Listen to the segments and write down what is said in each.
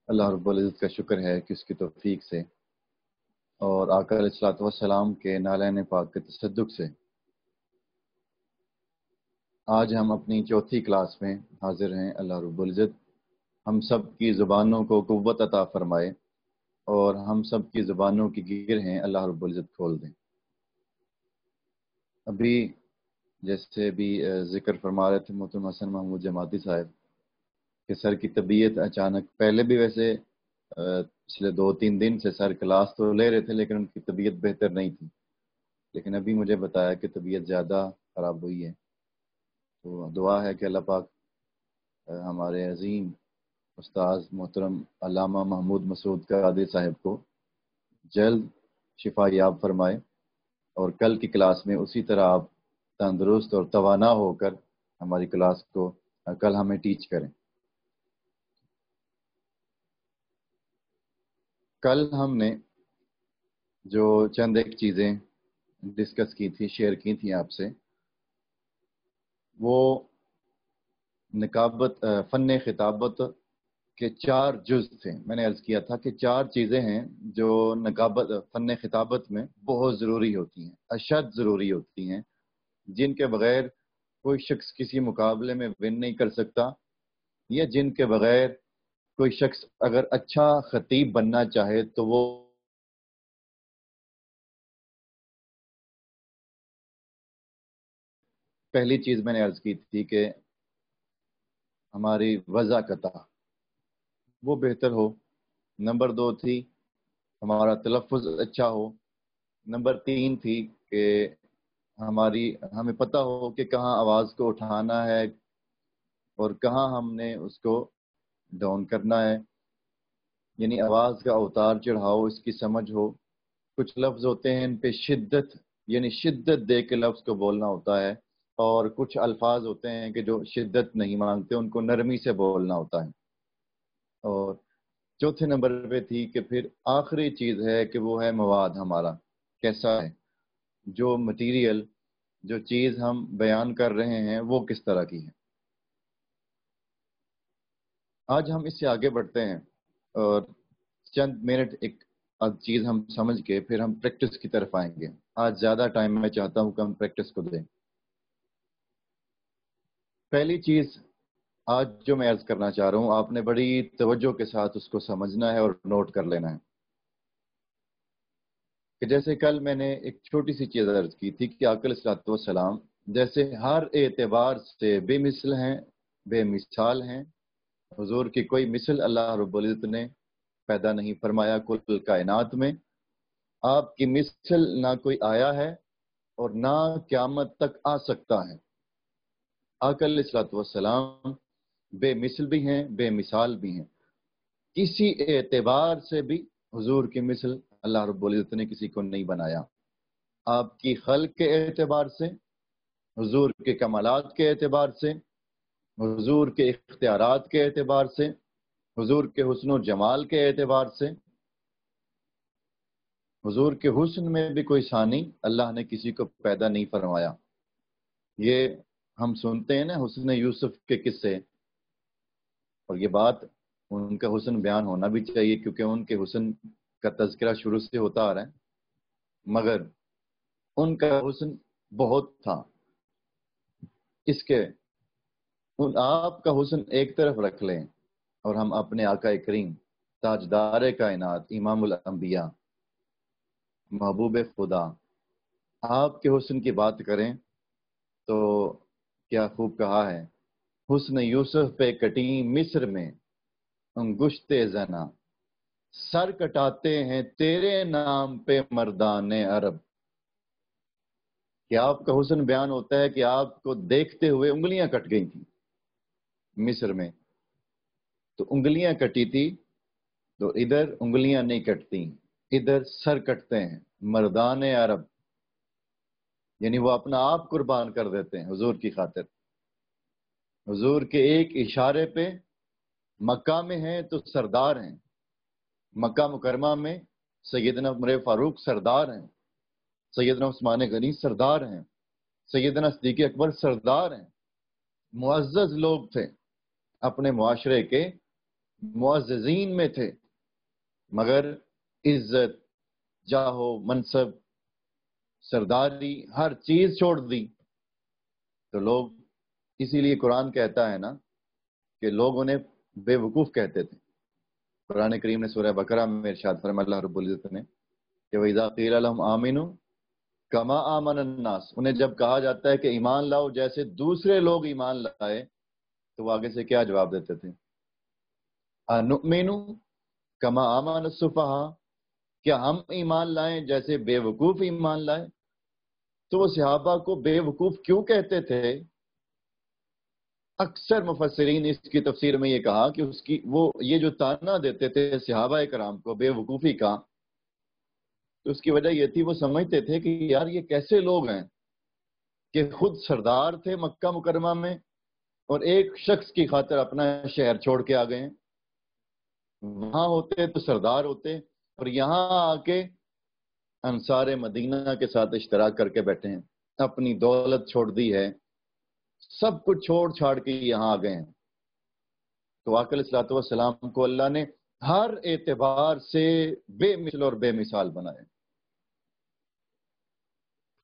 اللہ رب العزت کا شکر ہے کہ اس کی توفیق سے اور آقا علیہ الصلوۃ والسلام کے نالین پاک کے تصدق سے آج ہم اپنی چوتھی کلاس میں حاضر ہیں۔ اللہ رب العزت ہم سب کی زبانوں کو قوت عطا فرمائے اور ہم سب کی زبانوں کی گرہیں اللہ رب العزت کھول دیں۔ ابھی جیسے بھی ذکر فرما رہے تھے محترم حسن محمود جماعتی صاحب کہ سر کی طبیعت اچانک، پہلے بھی ویسے پچھلے 2-3 دن سے سر کلاس تو لے رہے تھے لیکن ان کی طبیعت بہتر نہیں تھی، لیکن ابھی مجھے بتایا کہ طبیعت زیادہ خراب ہوئی ہے۔ تو دعا ہے کہ اللہ پاک ہمارے عظیم استاذ محترم علامہ محمود مسعود قادری صاحب کو جلد شفا یاب فرمائے اور کل کی کلاس میں اسی طرح آپ تندرست اور توانا ہو کر ہماری کلاس کو کل ہمیں ٹیچ کریں۔ کل ہم نے جو چند ایک چیزیں ڈسکس کی تھی، شیئر کی تھیں آپ سے، وہ نکابت فن خطابت کے 4 جز تھے۔ میں نے عرض کیا تھا کہ 4 چیزیں ہیں جو نکابت فن خطابت میں بہت ضروری ہوتی ہیں، اشد ضروری ہوتی ہیں، جن کے بغیر کوئی شخص کسی مقابلے میں ون نہیں کر سکتا، یا جن کے بغیر کوئی شخص اگر اچھا خطیب بننا چاہے تو وہ پہلی چیز میں نے عرض کی تھی کہ ہماری وضاحت وہ بہتر ہو، نمبر 2 تھی ہمارا تلفظ اچھا ہو، نمبر 3 تھی کہ ہمیں پتہ ہو کہ کہاں آواز کو اٹھانا ہے اور کہاں ہم نے اس کو ڈاؤن کرنا ہے، یعنی آواز کا اتار چڑھاؤ اس کی سمجھ ہو۔ کچھ لفظ ہوتے ہیں ان پہ شدت، یعنی شدت دے کے لفظ کو بولنا ہوتا ہے، اور کچھ الفاظ ہوتے ہیں کہ جو شدت نہیں مانگتے، ان کو نرمی سے بولنا ہوتا ہے۔ اور چوتھے نمبر پہ تھی کہ پھر آخری چیز ہے کہ وہ ہے مواد ہمارا کیسا ہے، جو مٹیریل، جو چیز ہم بیان کر رہے ہیں وہ کس طرح کی ہے۔ آج ہم اس سے آگے بڑھتے ہیں اور چند منٹ ایک چیز ہم سمجھ کے پھر ہم پریکٹس کی طرف آئیں گے۔ آج زیادہ ٹائم میں چاہتا ہوں کہ ہم پریکٹس کو دیں۔ پہلی چیز آج جو میں عرض کرنا چاہ رہا ہوں، آپ نے بڑی توجہ کے ساتھ اس کو سمجھنا ہے اور نوٹ کر لینا ہے کہ جیسے کل میں نے ایک چھوٹی سی چیز عرض کی تھی کہ آقا علیہ الصلوۃ والسلام جیسے ہر اعتبار سے بے مثل ہیں، بے مثال ہیں، حضور کی کوئی مثل اللہ رب العزت نے پیدا نہیں فرمایا کل کائنات میں۔ آپ کی مثل نہ کوئی آیا ہے اور نہ قیامت تک آ سکتا ہے۔ آقا علیہ الصلوۃ والسلام بے مثل بھی ہیں، بے مثال بھی ہیں، کسی اعتبار سے بھی حضور کی مثل اللہ رب العزت نے کسی کو نہیں بنایا۔ آپ کی خلق کے اعتبار سے، حضور کے کمالات کے اعتبار سے، حضور کے اختیارات کے اعتبار سے، حضور کے حسن و جمال کے اعتبار سے، حضور کے حسن میں بھی کوئی ثانی اللہ نے کسی کو پیدا نہیں فرمایا۔ یہ ہم سنتے ہیں نا حسن یوسف کے قصے، اور یہ بات ان کا حسن بیان ہونا بھی چاہیے کیونکہ ان کے حسن کا تذکرہ شروع سے ہوتا آ رہا ہے، مگر ان کا حسن بہت تھا۔ اس کے آپ کا حسن ایک طرف رکھ لیں اور ہم اپنے آقا کریم تاجدار کائنات امام الانبیاء محبوب خدا آپ کے حسن کی بات کریں تو کیا خوب کہا ہے، حسن یوسف پہ کٹی مصر میں انگشت زنا، سر کٹاتے ہیں تیرے نام پہ مردان عرب۔ کہ آپ کا حسن بیان ہوتا ہے کہ آپ کو دیکھتے ہوئے انگلیاں کٹ گئی تھیں مصر میں، تو انگلیاں کٹی تھی تو ادھر انگلیاں نہیں کٹتی، ادھر سر کٹتے ہیں مردان عرب، یعنی وہ اپنا آپ قربان کر دیتے ہیں حضور کی خاطر۔ حضور کے ایک اشارے پہ مکہ میں ہیں تو سردار ہیں، مکہ مکرمہ میں سیدنا عمر فاروق سردار ہیں، سیدنا عثمان غنی سردار ہیں، سیدنا صدیق اکبر سردار ہیں، معزز لوگ تھے، اپنے معاشرے کے معززین میں تھے، مگر عزت، جاہو، منصب، سرداری، ہر چیز چھوڑ دی تو لوگ، اسی لیے قرآن کہتا ہے نا کہ لوگ انہیں بے وقوف کہتے تھے۔ قرآن کریم نے سورہ بقرہ میں ارشاد فرمایا اللہ رب العزت نے کہ وَإِذَا قِيلَ لَهُمْ آمِنُوا كَمَا آمَنَ النَّاسُ، انہیں جب کہا جاتا ہے کہ ایمان لاؤ جیسے دوسرے لوگ ایمان لائے، تو وہ آگے سے کیا جواب دیتے تھے؟ أَنُؤْمِنُ كَمَا آمَنَ السُّفَهَاءُ، کیا ہم ایمان لائیں جیسے بے وقوف ایمان لائے؟ تو وہ صحابہ کو بے وقوف کیوں کہتے تھے؟ اکثر مفسرین اس کی تفسیر میں یہ کہا کہ یہ جو تانا دیتے تھے صحابہ کرام کو بے وقوفی کا، تو اس کی وجہ یہ تھی وہ سمجھتے تھے کہ یار یہ کیسے لوگ ہیں کہ خود سردار تھے مکہ مکرمہ میں اور ایک شخص کی خاطر اپنا شہر چھوڑ کے آ گئے ہیں۔ وہاں ہوتے تو سردار ہوتے، اور یہاں آ کے انصار مدینہ کے ساتھ اشتراک کر کے بیٹھے ہیں، اپنی دولت چھوڑ دی ہے، سب کچھ چھوڑ چھاڑ کے یہاں آ گئے ہیں۔ تو آقا علیہ الصلوۃ والسلام کو اللہ نے ہر اعتبار سے بے مثل اور بے مثال بنایا۔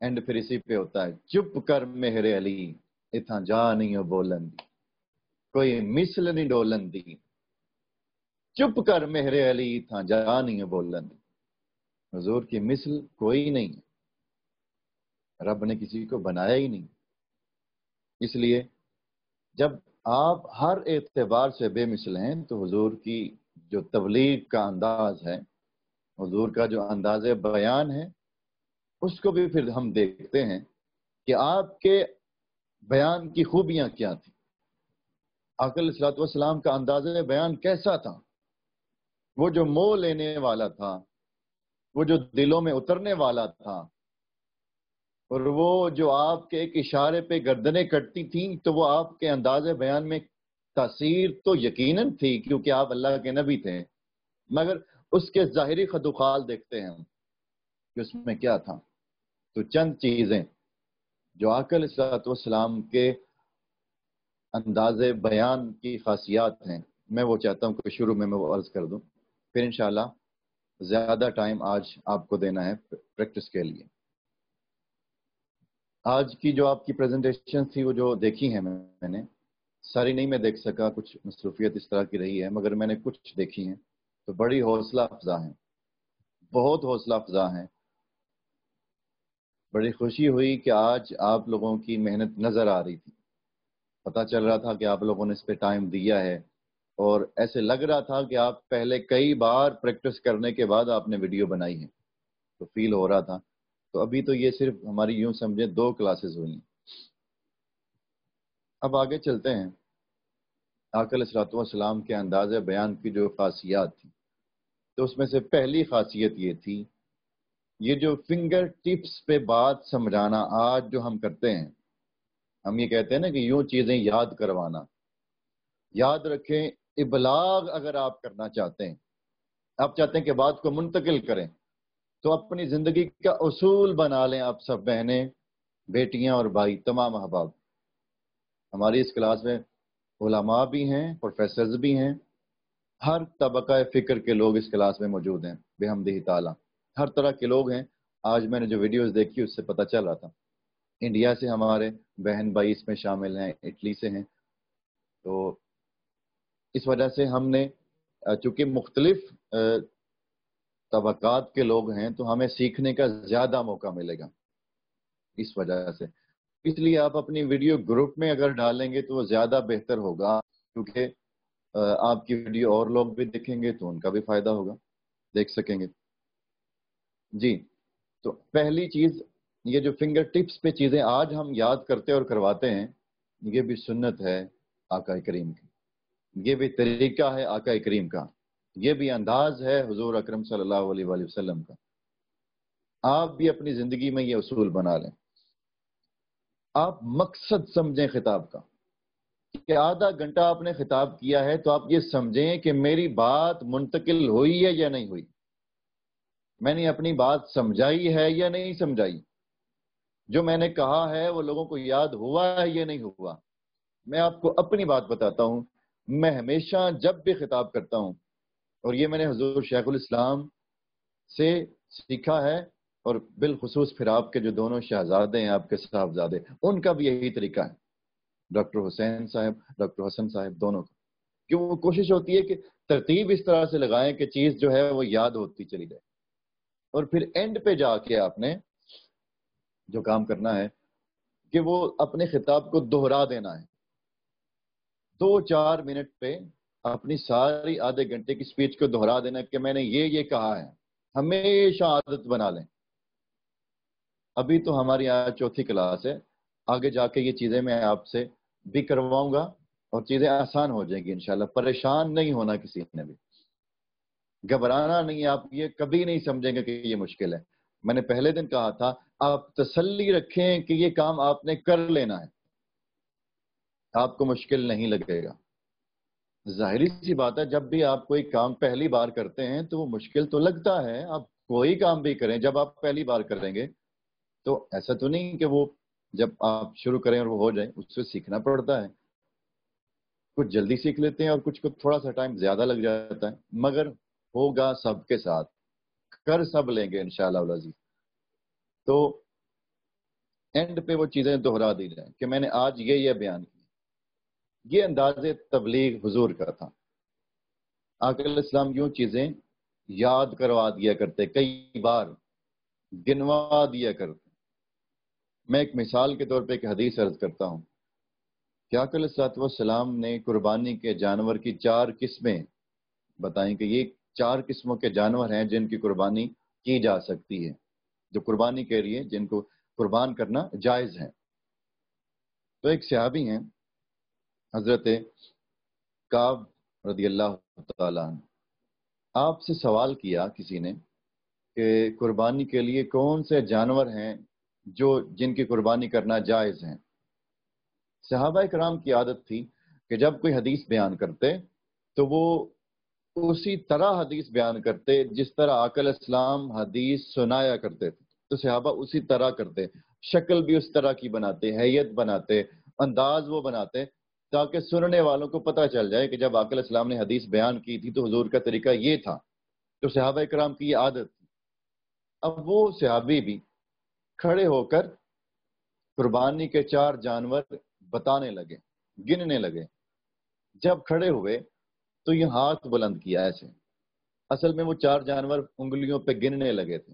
اینڈ پھر اسی پہ ہوتا ہے چپ کر مہر علی اتھاں جا نہیں ہو بولن دی، کوئی مثل نہیں ڈولن دی، چپ کر مہر علی اتھاں جا نہیں ہو بولن دی۔ حضور کی مثل کوئی نہیں، رب نے کسی کو بنایا ہی نہیں۔ اس لیے جب آپ ہر اعتبار سے بے مثل ہیں تو حضور کی جو تبلیغ کا انداز ہے، حضور کا جو انداز بیان ہے، اس کو بھی پھر ہم دیکھتے ہیں کہ آپ کے بیان کی خوبیاں کیا تھیں۔ آقا علیہ الصلوۃ والسلام کا انداز بیان کیسا تھا؟ وہ جو موہ لینے والا تھا، وہ جو دلوں میں اترنے والا تھا، اور وہ جو آپ کے ایک اشارے پہ گردنیں کٹتی تھیں، تو وہ آپ کے انداز بیان میں تاثیر تو یقیناً تھی کیونکہ آپ اللہ کے نبی تھے، مگر اس کے ظاہری خدوخال دیکھتے ہیں ہم کہ اس میں کیا تھا۔ تو چند چیزیں جو آقا علیہ الصلوۃ والسلام کے انداز بیان کی خاصیات ہیں، میں وہ چاہتا ہوں کہ شروع میں وہ عرض کر دوں، پھر انشاءاللہ زیادہ ٹائم آج آپ کو دینا ہے پریکٹس کے لیے۔ آج کی جو آپ کی پریزنٹیشن تھی وہ جو دیکھی ہیں میں نے ساری نہیں میں دیکھ سکا، کچھ مصروفیت اس طرح کی رہی ہے، مگر میں نے کچھ دیکھی ہیں تو بڑی حوصلہ افزا ہیں، بہت حوصلہ افزا ہیں۔ بڑی خوشی ہوئی کہ آج آپ لوگوں کی محنت نظر آ رہی تھی، پتہ چل رہا تھا کہ آپ لوگوں نے اس پہ ٹائم دیا ہے، اور ایسے لگ رہا تھا کہ آپ پہلے کئی بار پریکٹس کرنے کے بعد آپ نے ویڈیو بنائی ہے، تو فیل ہو رہا تھا۔ تو ابھی تو یہ صرف ہماری یوں سمجھیں 2 کلاسز ہوئی ہیں۔ اب آگے چلتے ہیں۔ آقا علیہ الصلوۃ والسلام کے انداز بیان کی جو خاصیات تھی، تو اس میں سے پہلی خاصیت یہ تھی، یہ جو فنگر ٹپس پہ بات سمجھانا آج جو ہم کرتے ہیں، ہم یہ کہتے ہیں نا کہ یوں چیزیں یاد کروانا۔ یاد رکھیں، ابلاغ اگر آپ کرنا چاہتے ہیں، آپ چاہتے ہیں کہ بات کو منتقل کریں، تو اپنی زندگی کا اصول بنا لیں آپ سب، بہنیں، بیٹیاں اور بھائی، تمام احباب۔ ہماری اس کلاس میں علماء بھی ہیں، پروفیسرز بھی ہیں، ہر طبقہ فکر کے لوگ اس کلاس میں موجود ہیں بحمدہ تعالی، ہر طرح کے لوگ ہیں۔ آج میں نے جو ویڈیوز دیکھی اس سے پتہ چل رہا تھا، انڈیا سے ہمارے بہن بھائی اس میں شامل ہیں، اٹلی سے ہیں۔ تو اس وجہ سے ہم نے چونکہ مختلف طبقات کے لوگ ہیں تو ہمیں سیکھنے کا زیادہ موقع ملے گا اس وجہ سے۔ اس لیے آپ اپنی ویڈیو گروپ میں اگر ڈالیں گے تو وہ زیادہ بہتر ہوگا، کیونکہ آپ کی ویڈیو اور لوگ بھی دیکھیں گے تو ان کا بھی فائدہ ہوگا، دیکھ سکیں گے۔ جی، تو پہلی چیز، یہ جو فنگر ٹپس پہ چیزیں آج ہم یاد کرتے اور کرواتے ہیں، یہ بھی سنت ہے آقا کریم کی، یہ بھی طریقہ ہے آقا کریم کا، یہ بھی انداز ہے حضور اکرم صلی اللہ علیہ وآلہ وسلم کا۔ آپ بھی اپنی زندگی میں یہ اصول بنا لیں۔ آپ مقصد سمجھیں خطاب کا، کہ آدھا گھنٹہ آپ نے خطاب کیا ہے تو آپ یہ سمجھیں کہ میری بات منتقل ہوئی ہے یا نہیں ہوئی، میں نے اپنی بات سمجھائی ہے یا نہیں سمجھائی، جو میں نے کہا ہے وہ لوگوں کو یاد ہوا ہے یا نہیں ہوا۔ میں آپ کو اپنی بات بتاتا ہوں، میں ہمیشہ جب بھی خطاب کرتا ہوں، اور یہ میں نے حضور شیخ الاسلام سے سیکھا ہے، اور بالخصوص پھر آپ کے جو دونوں شہزادے ہیں، آپ کے صاحبزادے، ان کا بھی یہی طریقہ ہے، ڈاکٹر حسین صاحب، ڈاکٹر حسن صاحب، دونوں کا، کہ وہ کوشش ہوتی ہے کہ ترتیب اس طرح سے لگائیں کہ چیز جو ہے وہ یاد ہوتی چلی جائے، اور پھر اینڈ پہ جا کے آپ نے جو کام کرنا ہے کہ وہ اپنے خطاب کو دوہرا دینا ہے، 2-4 منٹ پہ اپنی ساری آدھے گھنٹے کی سپیچ کو دوہرا دینا کہ میں نے یہ کہا ہے، ہمیشہ عادت بنا لیں۔ ابھی تو ہماری آج چوتھی کلاس ہے، آگے جا کے یہ چیزیں میں آپ سے بھی کرواؤں گا اور چیزیں آسان ہو جائیں گی انشاءاللہ۔ پریشان نہیں ہونا کسی نے بھی، گھبرانا نہیں، آپ یہ کبھی نہیں سمجھیں گے کہ یہ مشکل ہے۔ میں نے پہلے دن کہا تھا آپ تسلی رکھیں کہ یہ کام آپ نے کر لینا ہے، آپ کو مشکل نہیں لگے گا۔ ظاہری سی بات ہے، جب بھی آپ کوئی کام پہلی بار کرتے ہیں تو وہ مشکل تو لگتا ہے، آپ کوئی کام بھی کریں جب آپ پہلی بار کریں گے تو ایسا تو نہیں کہ وہ جب آپ شروع کریں اور وہ ہو جائے، اس سے سیکھنا پڑتا ہے، کچھ جلدی سیکھ لیتے ہیں اور کچھ کو تھوڑا سا ٹائم زیادہ لگ جاتا ہے، مگر ہوگا سب کے ساتھ، کر سب لیں گے انشاءاللہ العزیز۔ تو اینڈ پہ وہ چیزیں دہرا دی جائیں کہ میں نے آج یہ بیان کیا، یہ انداز تبلیغ حضور کا تھا۔ آقا علیہ السلام یوں چیزیں یاد کروا دیا کرتے، کئی بار گنوا دیا کرتے۔ میں ایک مثال کے طور پہ ایک حدیث عرض کرتا ہوں کہ آقا علیہ الصلوۃ والسلام نے قربانی کے جانور کی 4 قسمیں بتائیں کہ یہ 4 قسموں کے جانور ہیں جن کی قربانی کی جا سکتی ہے، جو قربانی کے لیے جن کو قربان کرنا جائز ہے۔ تو ایک صحابی ہیں حضرت کعب رضی اللہ تعالیٰ عنہ، آپ سے سوال کیا کسی نے کہ قربانی کے لیے کون سے جانور ہیں جن کی قربانی کرنا جائز ہیں۔ صحابہ کرام کی عادت تھی کہ جب کوئی حدیث بیان کرتے تو وہ اسی طرح حدیث بیان کرتے جس طرح آقا علیہ السلام حدیث سنایا کرتے تھے، تو صحابہ اسی طرح کرتے، شکل بھی اس طرح کی بناتے، حیت بناتے، انداز وہ بناتے تاکہ سننے والوں کو پتہ چل جائے کہ جب آقا علیہ السلام نے حدیث بیان کی تھی تو حضور کا طریقہ یہ تھا۔ تو صحابہ کرام کی یہ عادت تھی۔ اب وہ صحابی بھی کھڑے ہو کر قربانی کے 4 جانور بتانے لگے، گننے لگے۔ جب کھڑے ہوئے تو یہ ہاتھ بلند کیا ایسے، اصل میں وہ 4 جانور انگلیوں پہ گننے لگے تھے،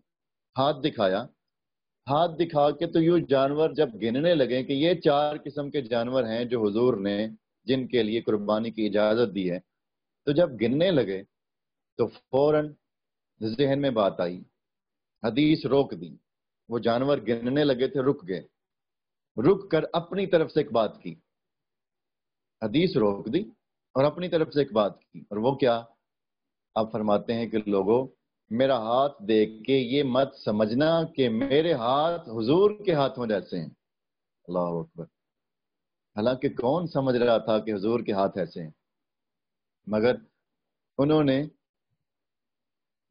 ہاتھ دکھایا، ہاتھ دکھا کے تو یہ جانور جب گننے لگے کہ یہ 4 قسم کے جانور ہیں جو حضور نے جن کے لیے قربانی کی اجازت دی ہے، تو جب گننے لگے تو فوراً ذہن میں بات آئی، حدیث روک دی، وہ جانور گننے لگے تھے، رک گئے، رک کر اپنی طرف سے ایک بات کی، حدیث روک دی اور اپنی طرف سے ایک بات کی، اور وہ کیا؟ آپ فرماتے ہیں کہ لوگوں میرا ہاتھ دیکھ کے یہ مت سمجھنا کہ میرے ہاتھ حضور کے ہاتھوں جیسے ہیں۔ اللہ اکبر۔ حالانکہ کون سمجھ رہا تھا کہ حضور کے ہاتھ ایسے ہیں، مگر انہوں نے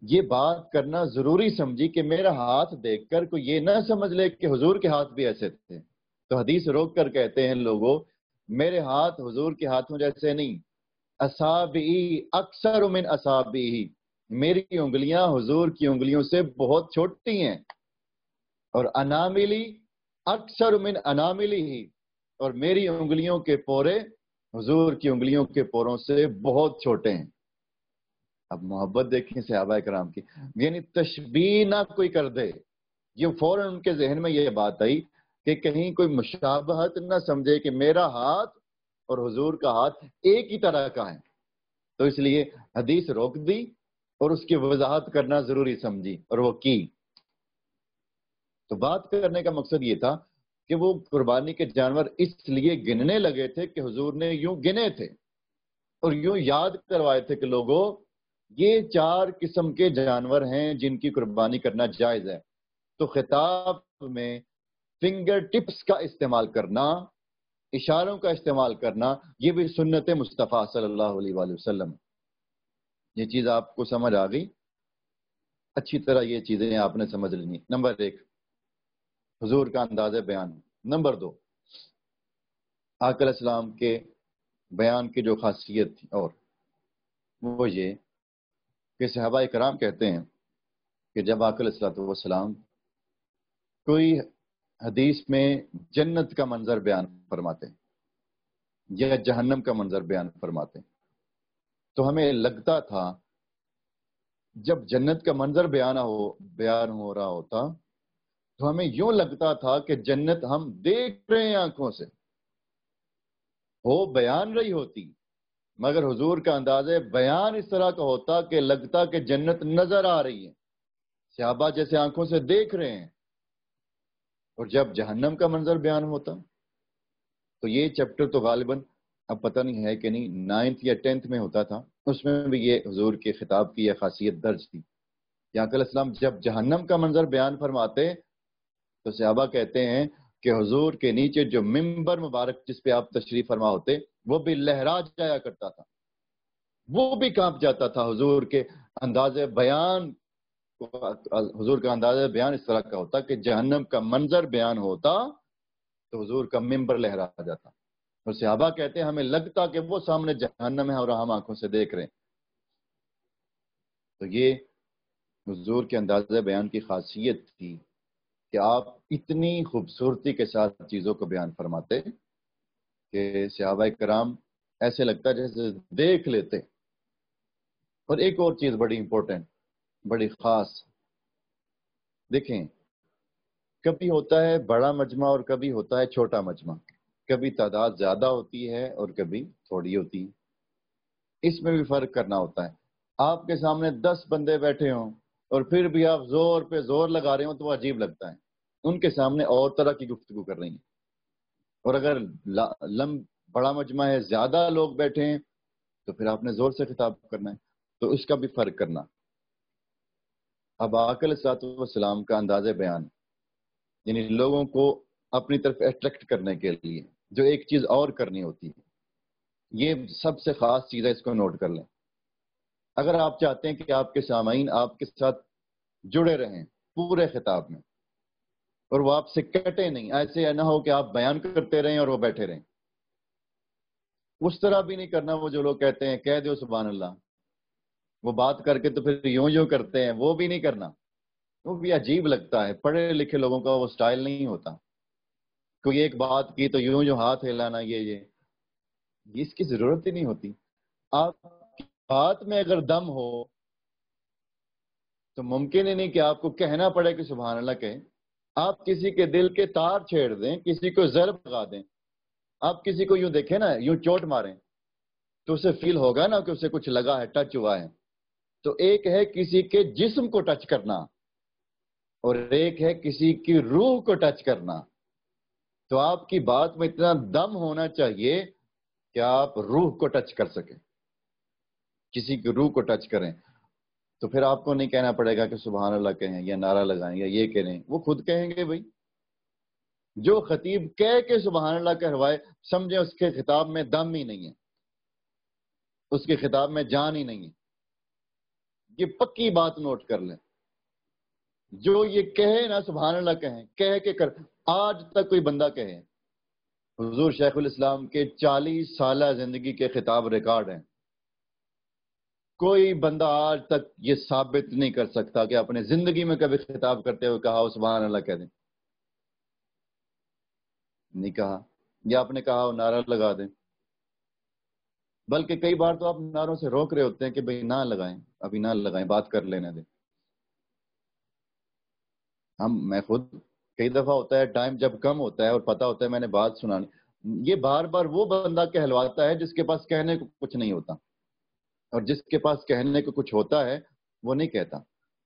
یہ بات کرنا ضروری سمجھی کہ میرا ہاتھ دیکھ کر کوئی یہ نہ سمجھ لے کہ حضور کے ہاتھ بھی ایسے تھے، تو حدیث روک کر کہتے ہیں لوگوں میرے ہاتھ حضور کے ہاتھوں جیسے نہیں، اصابعی اکثر من اصابعہ، میری انگلیاں حضور کی انگلیوں سے بہت چھوٹی ہیں، اور اناملی اکثر من اناملہ، اور میری انگلیوں کے پورے حضور کی انگلیوں کے پوروں سے بہت چھوٹے ہیں۔ اب محبت دیکھیں صحابہ کرام کی، یعنی تشبیہ نہ کوئی کر دے، یہ فوراً ان کے ذہن میں یہ بات آئی کہ کہیں کوئی مشابہت نہ سمجھے کہ میرا ہاتھ اور حضور کا ہاتھ ایک ہی طرح کا ہے، تو اس لیے حدیث روک دی اور اس کی وضاحت کرنا ضروری سمجھی اور وہ کی۔ تو بات کرنے کا مقصد یہ تھا کہ وہ قربانی کے جانور اس لیے گننے لگے تھے کہ حضور نے یوں گنے تھے اور یوں یاد کروائے تھے کہ لوگوں یہ 4 قسم کے جانور ہیں جن کی قربانی کرنا جائز ہے۔ تو خطاب میں فنگر ٹپس کا استعمال کرنا، اشاروں کا استعمال کرنا، یہ بھی سنت مصطفیٰ صلی اللہ علیہ وآلہ وسلم۔ یہ چیز آپ کو سمجھ آ گئی؟ اچھی طرح یہ چیزیں آپ نے سمجھ لینی۔ نمبر 1 حضور کا انداز بیان۔ نمبر 2 آقا علیہ السلام کے بیان کی جو خاصیت تھی اور وہ یہ کہ صحابہ کرام کہتے ہیں کہ جب آقا علیہ الصلوۃ والسلام کوئی حدیث میں جنت کا منظر بیان فرماتے یا جہنم کا منظر بیان فرماتے تو ہمیں لگتا تھا جب جنت کا منظر بیان ہو رہا ہوتا تو ہمیں یوں لگتا تھا کہ جنت ہم دیکھ رہے ہیں آنکھوں سے، وہ بیان رہی ہوتی، مگر حضور کا انداز بیان اس طرح کا ہوتا کہ لگتا کہ جنت نظر آ رہی ہے، صحابہ جیسے آنکھوں سے دیکھ رہے ہیں۔ اور جب جہنم کا منظر بیان ہوتا تو یہ چیپٹر تو غالباً اب پتہ نہیں ہے کہ نہیں 9th یا 10th میں ہوتا تھا، اس میں بھی یہ حضور کے خطاب کی یہ خاصیت درج تھی کہ آقا علیہ السلام جب جہنم کا منظر بیان فرماتے تو صحابہ کہتے ہیں کہ حضور کے نیچے جو ممبر مبارک جس پہ آپ تشریف فرما ہوتے وہ بھی لہرا جایا کرتا تھا، وہ بھی کانپ جاتا تھا۔ حضور کے انداز بیان، حضور کا انداز بیان اس طرح کا ہوتا کہ جہنم کا منظر بیان ہوتا تو حضور کا ممبر لہرا جاتا، اور صحابہ کہتے ہیں ہمیں لگتا کہ وہ سامنے جہنم ہے اور ہم آنکھوں سے دیکھ رہے ہیں۔ تو یہ حضور کے انداز بیان کی خاصیت تھی کہ آپ اتنی خوبصورتی کے ساتھ چیزوں کو بیان فرماتے کہ صحابہ کرام ایسے لگتا جیسے دیکھ لیتے۔ اور ایک اور چیز بڑی امپورٹنٹ، بڑی خاص، دیکھیں کبھی ہوتا ہے بڑا مجمع اور کبھی ہوتا ہے چھوٹا مجمع، کبھی تعداد زیادہ ہوتی ہے اور کبھی تھوڑی ہوتی ہے، اس میں بھی فرق کرنا ہوتا ہے۔ آپ کے سامنے 10 بندے بیٹھے ہوں اور پھر بھی آپ زور پہ زور لگا رہے ہوں تو وہ عجیب لگتا ہے، ان کے سامنے اور طرح کی گفتگو کر رہی ہیں۔ اور اگر بڑا مجمع ہے، زیادہ لوگ بیٹھے ہیں تو پھر آپ نے زور سے خطاب کرنا ہے، تو اس کا بھی فرق کرنا۔ اب آقا علیہ الصلوۃ والسلام کا انداز بیان یعنی لوگوں کو اپنی طرف اٹریکٹ کرنے کے لیے جو ایک چیز اور کرنی ہوتی ہے، یہ سب سے خاص چیز ہے، اس کو نوٹ کر لیں۔ اگر آپ چاہتے ہیں کہ آپ کے سامعین آپ کے ساتھ جڑے رہیں پورے خطاب میں اور وہ آپ سے کٹے نہیں، ایسے نہ ہو کہ آپ بیان کرتے رہیں اور وہ بیٹھے رہیں، اس طرح بھی نہیں کرنا وہ جو لوگ کہتے ہیں کہہ دو سبحان اللہ، وہ بات کر کے تو پھر یوں یوں کرتے ہیں، وہ بھی نہیں کرنا، وہ بھی عجیب لگتا ہے، پڑھے لکھے لوگوں کا وہ سٹائل نہیں ہوتا۔ کوئی ایک بات کی تو یوں یوں ہاتھ ہلانا، یہ اس کی ضرورت ہی نہیں ہوتی۔ آپ کی بات میں اگر دم ہو تو ممکن ہی نہیں کہ آپ کو کہنا پڑے کہ سبحان اللہ کہیں۔ آپ کسی کے دل کے تار چھیڑ دیں، کسی کو ضرب لگا دیں، آپ کسی کو یوں دیکھیں نا، یوں چوٹ ماریں تو اسے فیل ہوگا نا کہ اسے کچھ لگا ہے، ٹچ ہوا ہے۔ تو ایک ہے کسی کے جسم کو ٹچ کرنا اور ایک ہے کسی کی روح کو ٹچ کرنا۔ تو آپ کی بات میں اتنا دم ہونا چاہیے کہ آپ روح کو ٹچ کر سکیں، کسی کی روح کو ٹچ کریں، تو پھر آپ کو نہیں کہنا پڑے گا کہ سبحان اللہ کہیں یا نعرہ لگائیں یا یہ کہیں، وہ خود کہیں گے۔ بھائی جو خطیب کہہ کے سبحان اللہ کہوائے سمجھیں اس کے خطاب میں دم ہی نہیں ہے، اس کے خطاب میں جان ہی نہیں ہے۔ یہ پکی بات نوٹ کر لیں، جو یہ کہے نا سبحان اللہ کہیں، کہہ کے کر، آج تک کوئی بندہ کہے، حضور شیخ الاسلام کے 40 سالہ زندگی کے خطاب ریکارڈ ہیں، کوئی بندہ آج تک یہ ثابت نہیں کر سکتا کہ اپنے زندگی میں کبھی خطاب کرتے ہوئے کہا ہو سبحان اللہ کہہ دیں، نہیں کہا، یا آپ نے کہا ہو نعرہ لگا دیں۔ بلکہ کئی بار تو آپ نعروں سے روک رہے ہوتے ہیں کہ بھئی نہ لگائیں، ابھی نہ لگائیں، بات کر لینے دیں۔ میں خود کئی دفعہ ہوتا ہے ٹائم جب کم ہوتا ہے اور پتہ ہوتا ہے میں نے بات سنانی، یہ بار بار وہ بندہ کہلواتا ہے جس کے پاس کہنے کو کچھ نہیں ہوتا، اور جس کے پاس کہنے کو کچھ ہوتا ہے وہ نہیں کہتا،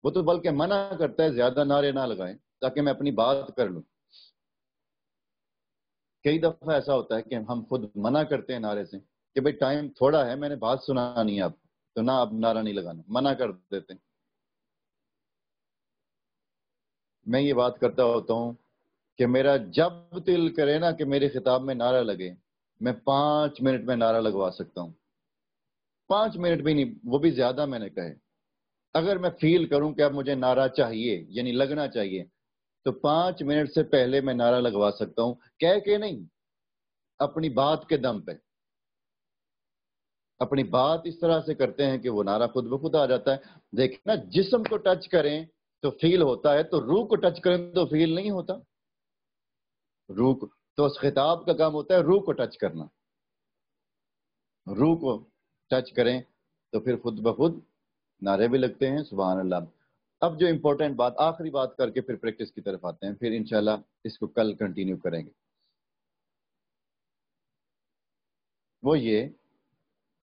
وہ تو بلکہ منع کرتا ہے زیادہ نعرے نہ لگائیں تاکہ میں اپنی بات کر لوں۔ کئی دفعہ ایسا ہوتا ہے کہ ہم خود منع کرتے ہیں نعرے سے کہ بھئی ٹائم تھوڑا ہے، میں نے بات سنانی ہے آپ تو نہ، اب نعرہ نہیں لگانا، منع کر دیتے ہیں۔ میں یہ بات کرتا ہوتا ہوں کہ میرا جب دل کرے نا کہ میرے خطاب میں نعرہ لگے، میں 5 منٹ میں نعرہ لگوا سکتا ہوں، 5 منٹ بھی نہیں، وہ بھی زیادہ میں نے کہے۔ اگر میں فیل کروں کہ اب مجھے نعرہ چاہیے یعنی لگنا چاہیے تو 5 منٹ سے پہلے میں نعرہ لگوا سکتا ہوں، کہہ کے نہیں، اپنی بات کے دم پہ۔ اپنی بات اس طرح سے کرتے ہیں کہ وہ نعرہ خود بخود آ جاتا ہے. دیکھیں نا، جسم کو ٹچ کریں تو فیل ہوتا ہے، تو روح کو ٹچ کریں تو فیل نہیں ہوتا. روح کو تو اس خطاب کا کام ہوتا ہے روح کو ٹچ کرنا. روح کو ٹچ کریں تو پھر خود بخود نعرے بھی لگتے ہیں. سبحان اللہ. اب جو امپورٹنٹ بات، آخری بات کر کے پھر پریکٹس کی طرف آتے ہیں، پھر انشاءاللہ اس کو کل کنٹینیو کریں گے. وہ یہ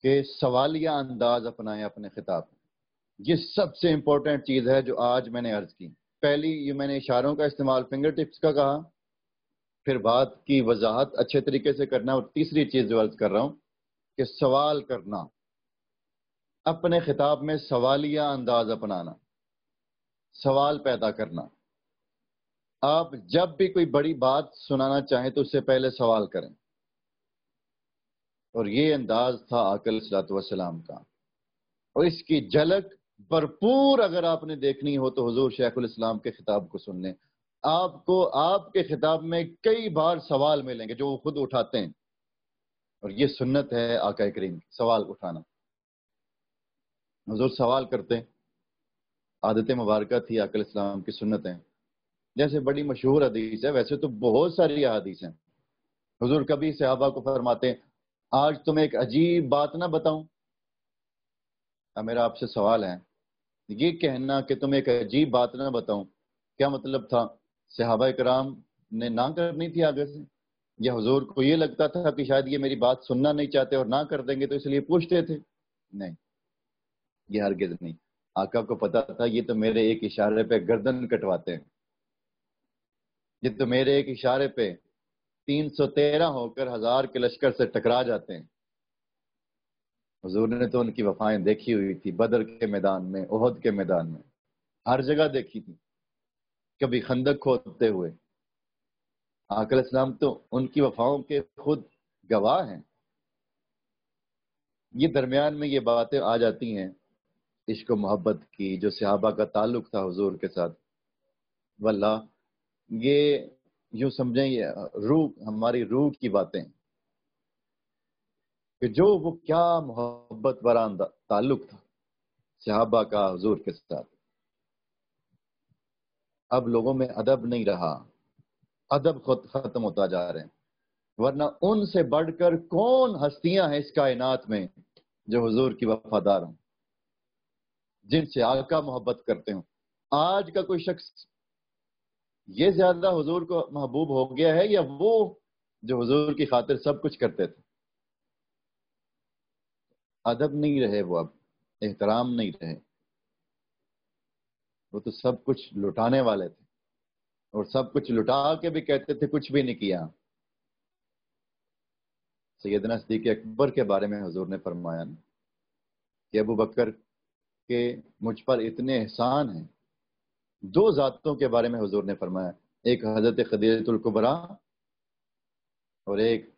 کہ سوالیہ انداز اپنائیں اپنے خطاب میں. یہ سب سے امپورٹنٹ چیز ہے جو آج میں نے عرض کی. پہلی یہ میں نے اشاروں کا استعمال، فنگر ٹپس کا کہا، پھر بات کی وضاحت اچھے طریقے سے کرنا، اور تیسری چیز جو عرض کر رہا ہوں کہ سوال کرنا، اپنے خطاب میں سوالیہ انداز اپنانا، سوال پیدا کرنا. آپ جب بھی کوئی بڑی بات سنانا چاہیں تو اس سے پہلے سوال کریں. اور یہ انداز تھا آقا علیہ الصلوۃ والسلام کا، اور اس کی جھلک بھرپور اگر آپ نے دیکھنی ہو تو حضور شیخ الاسلام کے خطاب کو سن لیں. آپ کو آپ کے خطاب میں کئی بار سوال ملیں گے جو وہ خود اٹھاتے ہیں، اور یہ سنت ہے آقا کریم کی، سوال اٹھانا. حضور سوال کرتے ہیں، عادت مبارکہ تھی آقا علیہ السلام کی، سنتیں. جیسے بڑی مشہور حدیث ہے، ویسے تو بہت ساری احادیث ہیں. حضور کبھی صحابہ کو فرماتے ہیں آج تمہیں ایک عجیب بات نہ بتاؤں. اب میرا آپ سے سوال ہے، یہ کہنا کہ تم ایک عجیب بات نہ بتاؤں، کیا مطلب تھا؟ صحابہ کرام نے نہ کرنی تھی آگے سے، یا حضور کو یہ لگتا تھا کہ شاید یہ میری بات سننا نہیں چاہتے اور نہ کر دیں گے تو اس لیے پوچھتے تھے؟ نہیں، یہ ہرگز نہیں. آقا کو پتا تھا یہ تو میرے ایک اشارے پہ گردن کٹواتے ہیں، یہ تو میرے ایک اشارے پہ 313 ہو کر 1000 کے لشکر سے ٹکرا جاتے ہیں. حضور نے تو ان کی وفائیں دیکھی ہوئی تھی، بدر کے میدان میں، احد کے میدان میں، ہر جگہ دیکھی تھی. کبھی خندق کھودتے ہوئے. آقا علیہ السلام تو ان کی وفاؤں کے خود گواہ ہیں. یہ درمیان میں یہ باتیں آ جاتی ہیں عشق و محبت کی، جو صحابہ کا تعلق تھا حضور کے ساتھ. واللہ یہ یوں سمجھیں یہ روح، ہماری روح کی باتیں کہ جو وہ کیا محبت برآں تعلق تھا صحابہ کا حضور کے ساتھ. اب لوگوں میں ادب نہیں رہا، ادب خود ختم ہوتا جا رہے ہیں. ورنہ ان سے بڑھ کر کون ہستیاں ہیں اس کائنات میں جو حضور کی وفادار ہوں، جن سے آقا محبت کرتے ہوں. آج کا کوئی شخص یہ زیادہ حضور کو محبوب ہو گیا ہے یا وہ جو حضور کی خاطر سب کچھ کرتے تھے؟ ادب نہیں رہے، وہ اب احترام نہیں رہے. وہ تو سب کچھ لٹانے والے تھے، اور سب کچھ لٹا کے بھی کہتے تھے کچھ بھی نہیں کیا. سیدنا صدیق اکبر کے بارے میں حضور نے فرمایا کہ ابو بکر کے مجھ پر اتنے احسان ہیں. دو ذاتوں کے بارے میں حضور نے فرمایا، ایک حضرت خدیجہ الکبریٰ اور ایک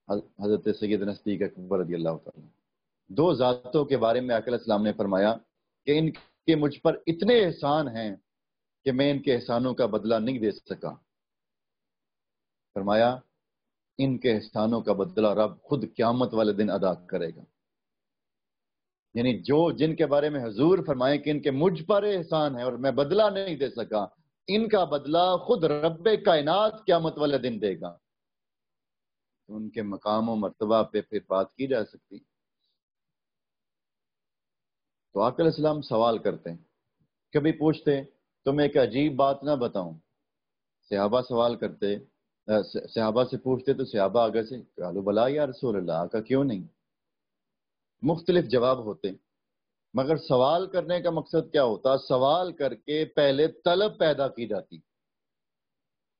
حضرت سیدنا صدیق اکبر رضی اللہ تعالیٰ. دو ذاتوں کے بارے میں آقا علیہ السلام نے فرمایا کہ ان کے مجھ پر اتنے احسان ہیں کہ میں ان کے احسانوں کا بدلہ نہیں دے سکا. فرمایا ان کے احسانوں کا بدلہ رب خود قیامت والے دن ادا کرے گا. یعنی جو جن کے بارے میں حضور فرمائے کہ ان کے مجھ پر احسان ہے اور میں بدلہ نہیں دے سکا، ان کا بدلہ خود رب کائنات قیامت والے دن دے گا. ان کے مقام و مرتبہ پہ پھر بات کی جا سکتی. تو آقا علیہ السلام سوال کرتے ہیں، کبھی پوچھتے تمہیں ایک عجیب بات نہ بتاؤں. صحابہ سوال کرتے، صحابہ سے پوچھتے تو صحابہ آگے سے قالوا بلا یا رسول اللہ، آقا کیوں نہیں. مختلف جواب ہوتے، مگر سوال کرنے کا مقصد کیا ہوتا؟ سوال کر کے پہلے طلب پیدا کی جاتی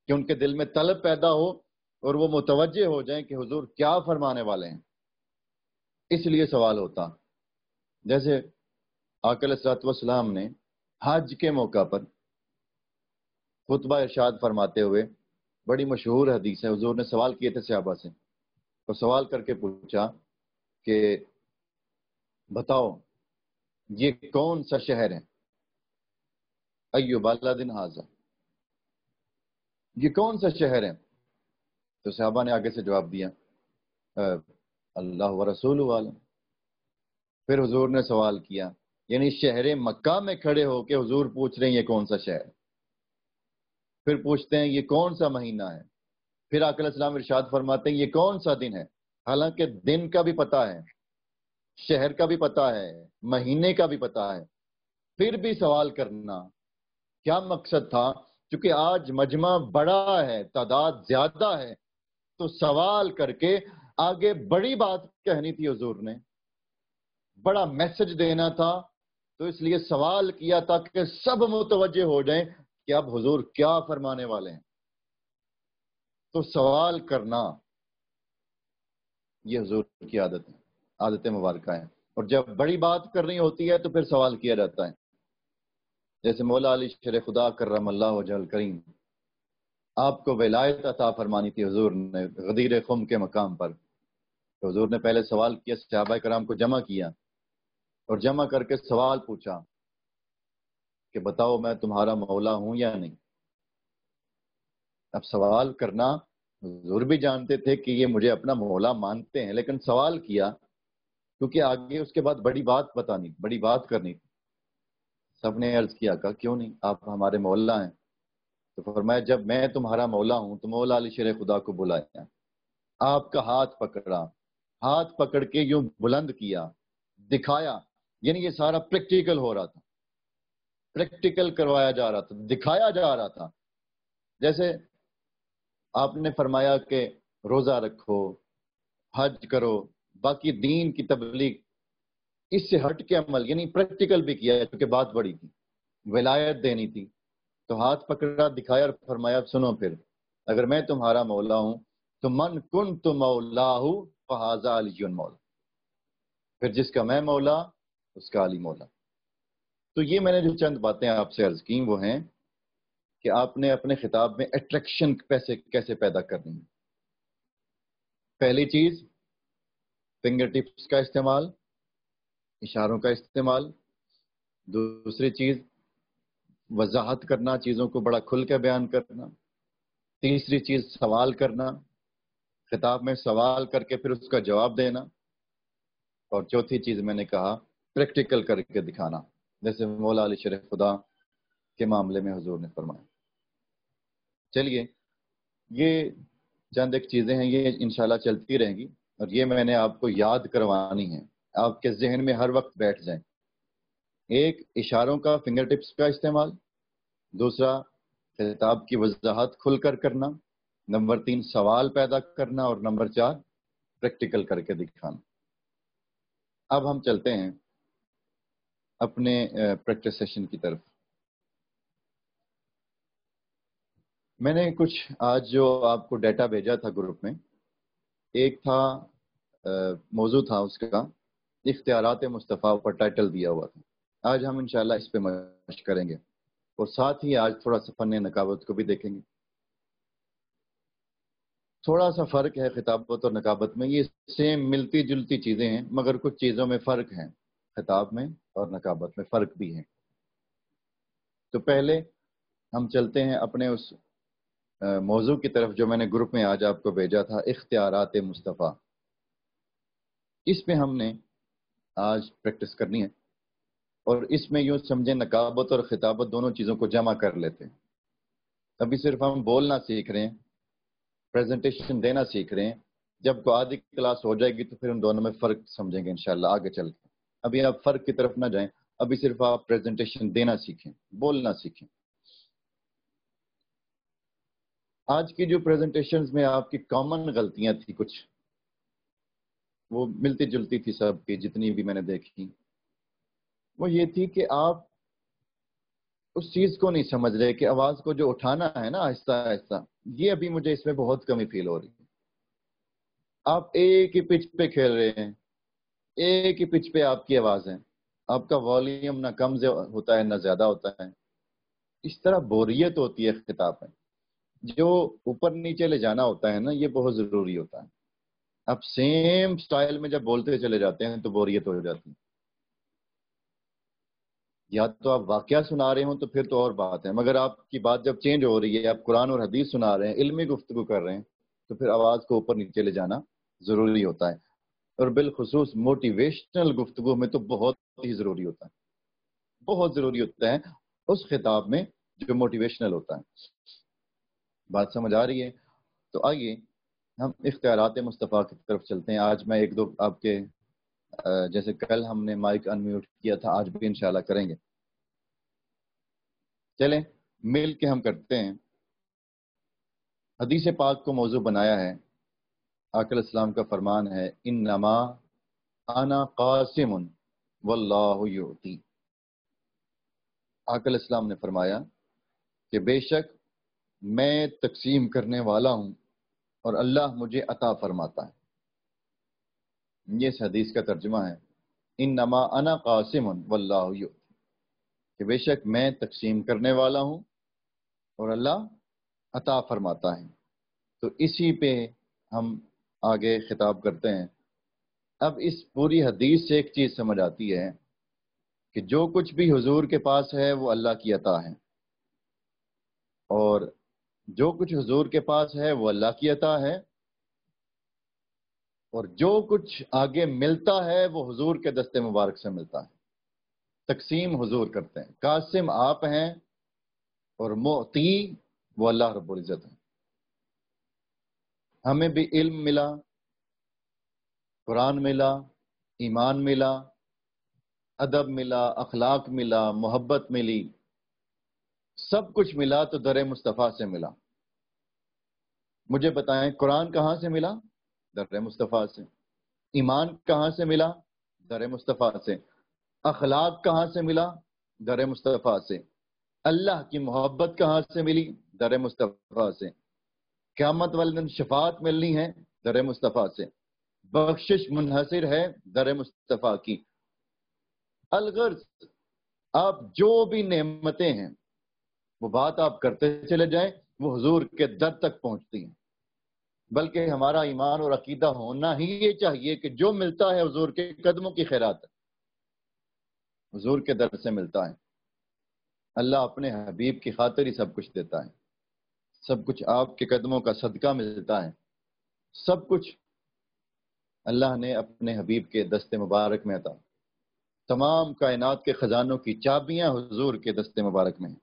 کہ ان کے دل میں طلب پیدا ہو اور وہ متوجہ ہو جائیں کہ حضور کیا فرمانے والے ہیں. اس لیے سوال ہوتا. جیسے آقا علیہ الصلوۃ والسلام نے حج کے موقع پر خطبہ ارشاد فرماتے ہوئے، بڑی مشہور حدیث ہے، حضور نے سوال کیے تھے صحابہ سے، اور سوال کر کے پوچھا کہ بتاؤ یہ کون سا شہر ہے؟ ایو بلد ھذا، یہ کون سا شہر ہے؟ تو صحابہ نے آگے سے جواب دیا اللہ و رسول عالم، پھر حضور نے سوال کیا، یعنی شہر مکہ میں کھڑے ہو کے حضور پوچھ رہے ہیں یہ کون سا شہر، پھر پوچھتے ہیں یہ کون سا مہینہ ہے، پھر آقا علیہ السلام ارشاد فرماتے ہیں یہ کون سا دن ہے، حالانکہ دن کا بھی پتہ ہے، شہر کا بھی پتہ ہے، مہینے کا بھی پتہ ہے، پھر بھی سوال کرنا کیا مقصد تھا؟ کیونکہ آج مجمع بڑا ہے، تعداد زیادہ ہے، تو سوال کر کے آگے بڑی بات کہنی تھی حضور نے، بڑا میسج دینا تھا، تو اس لیے سوال کیا تاکہ سب متوجہ ہو جائیں کہ اب حضور کیا فرمانے والے ہیں۔ تو سوال کرنا یہ حضور کی عادت ہے، عادت مبارکہ ہے، اور جب بڑی بات کرنی ہوتی ہے تو پھر سوال کیا جاتا ہے۔ جیسے مولا علی شیر خدا کرم اللہ وجہ الکریم، آپ کو ولایت عطا فرمانی تھی حضور نے غدیر خم کے مقام پر، تو حضور نے پہلے سوال کیا، صحابہ کرام کو جمع کیا اور جمع کر کے سوال پوچھا کہ بتاؤ میں تمہارا مولا ہوں یا نہیں۔ اب سوال کرنا حضور بھی جانتے تھے کہ یہ مجھے اپنا مولا مانتے ہیں، لیکن سوال کیا کیونکہ آگے اس کے بعد بڑی بات بتانی، بڑی بات کرنی تھی۔ سب نے عرض کیا کہ کیوں نہیں، آپ ہمارے مولا ہیں۔ تو فرمایا جب میں تمہارا مولا ہوں تو مولا علی شیر خدا کو بلایا، آپ کا ہاتھ پکڑا، ہاتھ پکڑ کے یوں بلند کیا، دکھایا، یعنی یہ سارا پریکٹیکل ہو رہا تھا، پریکٹیکل کروایا جا رہا تھا، دکھایا جا رہا تھا۔ جیسے آپ نے فرمایا کہ روزہ رکھو، حج کرو، باقی دین کی تبلیغ، اس سے ہٹ کے عمل، یعنی پریکٹیکل بھی کیا ہے کیونکہ بات بڑی تھی، ولایت دینی تھی، تو ہاتھ پکڑا، دکھایا اور فرمایا سنو پھر، اگر میں تمہارا مولا ہوں تو من کنت مولاہ فہذا علی مولا، پھر جس کا میں مولا اس کا علی مولا۔ تو یہ میں نے جو چند باتیں آپ سے عرض کی وہ ہیں کہ آپ نے اپنے خطاب میں اٹریکشن کیسے پیدا کرنی ہے۔ پہلی چیز فنگر ٹپس کا استعمال، اشاروں کا استعمال، دوسری چیز وضاحت کرنا، چیزوں کو بڑا کھل کے بیان کرنا، تیسری چیز سوال کرنا، خطاب میں سوال کر کے پھر اس کا جواب دینا، اور چوتھی چیز میں نے کہا پریکٹیکل کر کے دکھانا، جیسے مولا علی شیر خدا کے معاملے میں حضور نے فرمایا۔ چلیے یہ چند ایک چیزیں ہیں، یہ انشاءاللہ چلتی رہیں گی، اور یہ میں نے آپ کو یاد کروانی ہے، آپ کے ذہن میں ہر وقت بیٹھ جائیں۔ ایک اشاروں کا، فنگر ٹپس کا استعمال، دوسرا خطاب کی وضاحت کھل کر کرنا، نمبر 3 سوال پیدا کرنا، اور نمبر 4 پریکٹیکل کر کے دکھانا۔ اب ہم چلتے ہیں اپنے پریکٹس سیشن کی طرف۔ میں نے کچھ آج جو آپ کو ڈیٹا بھیجا تھا گروپ میں، ایک تھا موضوع تھا اس کا اختیارات مصطفیٰ پر ٹائٹل دیا ہوا تھا، آج ہم انشاءاللہ اس پہ مشق کریں گے، اور ساتھ ہی آج تھوڑا سا فن نقابت کو بھی دیکھیں گے۔ تھوڑا سا فرق ہے خطابت اور نقابت میں، یہ سیم ملتی جلتی چیزیں ہیں مگر کچھ چیزوں میں فرق ہیں، خطاب میں اور نقابت میں فرق بھی ہے۔ تو پہلے ہم چلتے ہیں اپنے اس موضوع کی طرف جو میں نے گروپ میں آج آپ کو بھیجا تھا، اختیارات مصطفیٰ۔ اس میں ہم نے آج پریکٹس کرنی ہے، اور اس میں یوں سمجھیں نقابت اور خطابت دونوں چیزوں کو جمع کر لیتے ہیں۔ ابھی صرف ہم بولنا سیکھ رہے ہیں، پریزنٹیشن دینا سیکھ رہے ہیں، جب کو آدھی کلاس ہو جائے گی تو پھر ان دونوں میں فرق سمجھیں گے انشاءاللہ آگے چل کے۔ ابھی آپ فرق کی طرف نہ جائیں، ابھی صرف آپ پریزنٹیشن دینا سیکھیں، بولنا سیکھیں۔ آج کی جو پریزنٹیشنز میں آپ کی کامن غلطیاں تھی کچھ، وہ ملتی جلتی تھی سب کی جتنی بھی میں نے دیکھی، وہ یہ تھی کہ آپ اس چیز کو نہیں سمجھ رہے کہ آواز کو جو اٹھانا ہے نا آہستہ آہستہ، یہ ابھی مجھے اس میں بہت کمی فیل ہو رہی ہے۔ آپ ایک ہی پچ پہ کھیل رہے ہیں، ایک ہی پچ پہ آپ کی آواز ہے، آپ کا والیوم نہ کم ہوتا ہے نہ زیادہ ہوتا ہے، اس طرح بوریت ہوتی ہے خطاب میں۔ جو اوپر نیچے لے جانا ہوتا ہے نا، یہ بہت ضروری ہوتا ہے۔ آپ سیم سٹائل میں جب بولتے چلے جاتے ہیں تو بوریت ہو جاتی ہے۔ یا تو آپ واقعہ سنا رہے ہوں تو پھر تو اور بات ہے، مگر آپ کی بات جب چینج ہو رہی ہے، آپ قرآن اور حدیث سنا رہے ہیں، علمی گفتگو کر رہے ہیں، تو پھر آواز کو اوپر نیچے لے جانا ضروری ہوتا ہے۔ اور بالخصوص موٹیویشنل گفتگو میں تو بہت ہی ضروری ہوتا ہے، بہت ضروری ہوتا ہے اس خطاب میں جو موٹیویشنل ہوتا ہے۔ بات سمجھ آ رہی ہے؟ تو آئیے ہم اختیارات مصطفیٰ کی طرف چلتے ہیں۔ آج میں ایک دو آپ کے جیسے کل ہم نے مائک انمیوٹ کیا تھا، آج بھی انشاءاللہ کریں گے۔ چلیں مل کے ہم کرتے ہیں۔ حدیث پاک کو موضوع بنایا ہے، آقا علیہ السلام کا فرمان ہے، انما انا قاسم واللہ یعطی۔ آقا علیہ السلام نے فرمایا کہ بے شک میں تقسیم کرنے والا ہوں اور اللہ مجھے عطا فرماتا ہے۔ یہ اس حدیث کا ترجمہ ہے، انما انا قاسم واللہ یعطی، کہ بے شک میں تقسیم کرنے والا ہوں اور اللہ عطا فرماتا ہے۔ تو اسی پہ ہم آگے خطاب کرتے ہیں۔ اب اس پوری حدیث سے ایک چیز سمجھ آتی ہے کہ جو کچھ بھی حضور کے پاس ہے وہ اللہ کی عطا ہے، اور جو کچھ حضور کے پاس ہے وہ اللہ کی عطا ہے، اور جو کچھ آگے ملتا ہے وہ حضور کے دست مبارک سے ملتا ہے۔ تقسیم حضور کرتے ہیں، قاسم آپ ہیں اور معطی وہ اللہ رب العزت ہے۔ ہمیں بھی علم ملا، قرآن ملا، ایمان ملا، ادب ملا، اخلاق ملا، محبت ملی، سب کچھ ملا تو در مصطفیٰ سے ملا۔ مجھے بتائیں قرآن کہاں سے ملا؟ در مصطفیٰ سے۔ ایمان کہاں سے ملا؟ در مصطفیٰ سے۔ اخلاق کہاں سے ملا؟ در مصطفیٰ سے۔ اللہ کی محبت کہاں سے ملی؟ در مصطفیٰ سے۔ قیامت والے دن شفاعت ملنی ہے در مصطفیٰ سے۔ بخشش منحصر ہے در مصطفیٰ کی۔ الغرض آپ جو بھی نعمتیں ہیں وہ بات آپ کرتے چلے جائیں، وہ حضور کے در تک پہنچتی ہیں۔ بلکہ ہمارا ایمان اور عقیدہ ہونا ہی یہ چاہیے کہ جو ملتا ہے حضور کے قدموں کی خیرات حضور کے در سے ملتا ہے۔ اللہ اپنے حبیب کی خاطر ہی سب کچھ دیتا ہے، سب کچھ آپ کے قدموں کا صدقہ ملتا ہے، سب کچھ اللہ نے اپنے حبیب کے دست مبارک میں عطا۔ تمام کائنات کے خزانوں کی چابیاں حضور کے دست مبارک میں ہیں،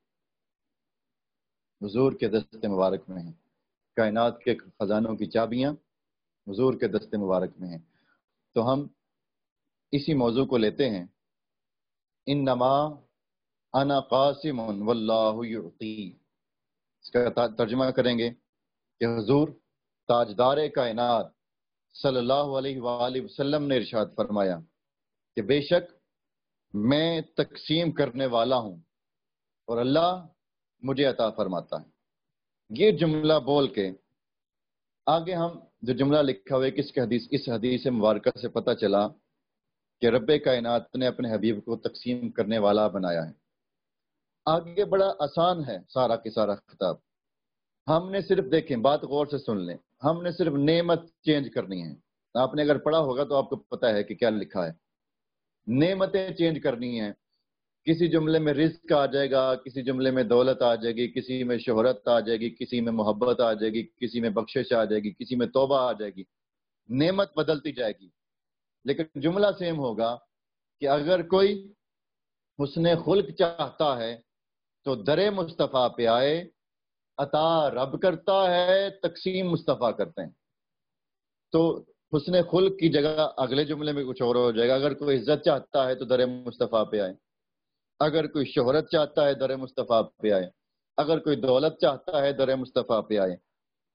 حضور کے دست مبارک میں ہیں۔ کائنات کے خزانوں کی چابیاں حضور کے دست مبارک میں ہیں۔ تو ہم اسی موضوع کو لیتے ہیں، انما انا قاسم واللہ یعطی۔ اس کا ترجمہ کریں گے کہ حضور تاجدار کائنات صلی اللہ علیہ وآلہ وسلم نے ارشاد فرمایا کہ بے شک میں تقسیم کرنے والا ہوں اور اللہ مجھے عطا فرماتا ہے۔ یہ جملہ بول کے آگے ہم جو جملہ لکھا ہوا ہے اس حدیث مبارکہ سے پتہ چلا کہ رب کائنات نے اپنے حبیب کو تقسیم کرنے والا بنایا ہے۔ آگے بڑا آسان ہے سارا کے سارا خطاب۔ ہم نے صرف دیکھیں، بات غور سے سن لیں، ہم نے صرف نعمت چینج کرنی ہے۔ آپ نے اگر پڑھا ہوگا تو آپ کو پتہ ہے کہ کیا لکھا ہے۔ نعمتیں چینج کرنی ہیں۔ کسی جملے میں رزق آ جائے گا، کسی جملے میں دولت آ جائے گی، کسی میں شہرت آ جائے گی، کسی میں محبت آ جائے گی، کسی میں بخشش آ جائے گی، کسی میں توبہ آ جائے گی۔ نعمت بدلتی جائے گی، لیکن جملہ سیم ہوگا کہ اگر کوئی حسن خلق چاہتا ہے تو در مصطفیٰ پہ آئے، عطا رب کرتا ہے، تقسیم مصطفیٰ کرتے ہیں۔ تو حسن خلق کی جگہ اگلے جملے میں کچھ اور ہو جائے گا۔ اگر کوئی عزت چاہتا ہے تو در مصطفیٰ پہ آئے، اگر کوئی شہرت چاہتا ہے در مصطفیٰ پہ آئے، اگر کوئی دولت چاہتا ہے در مصطفیٰ پہ آئے،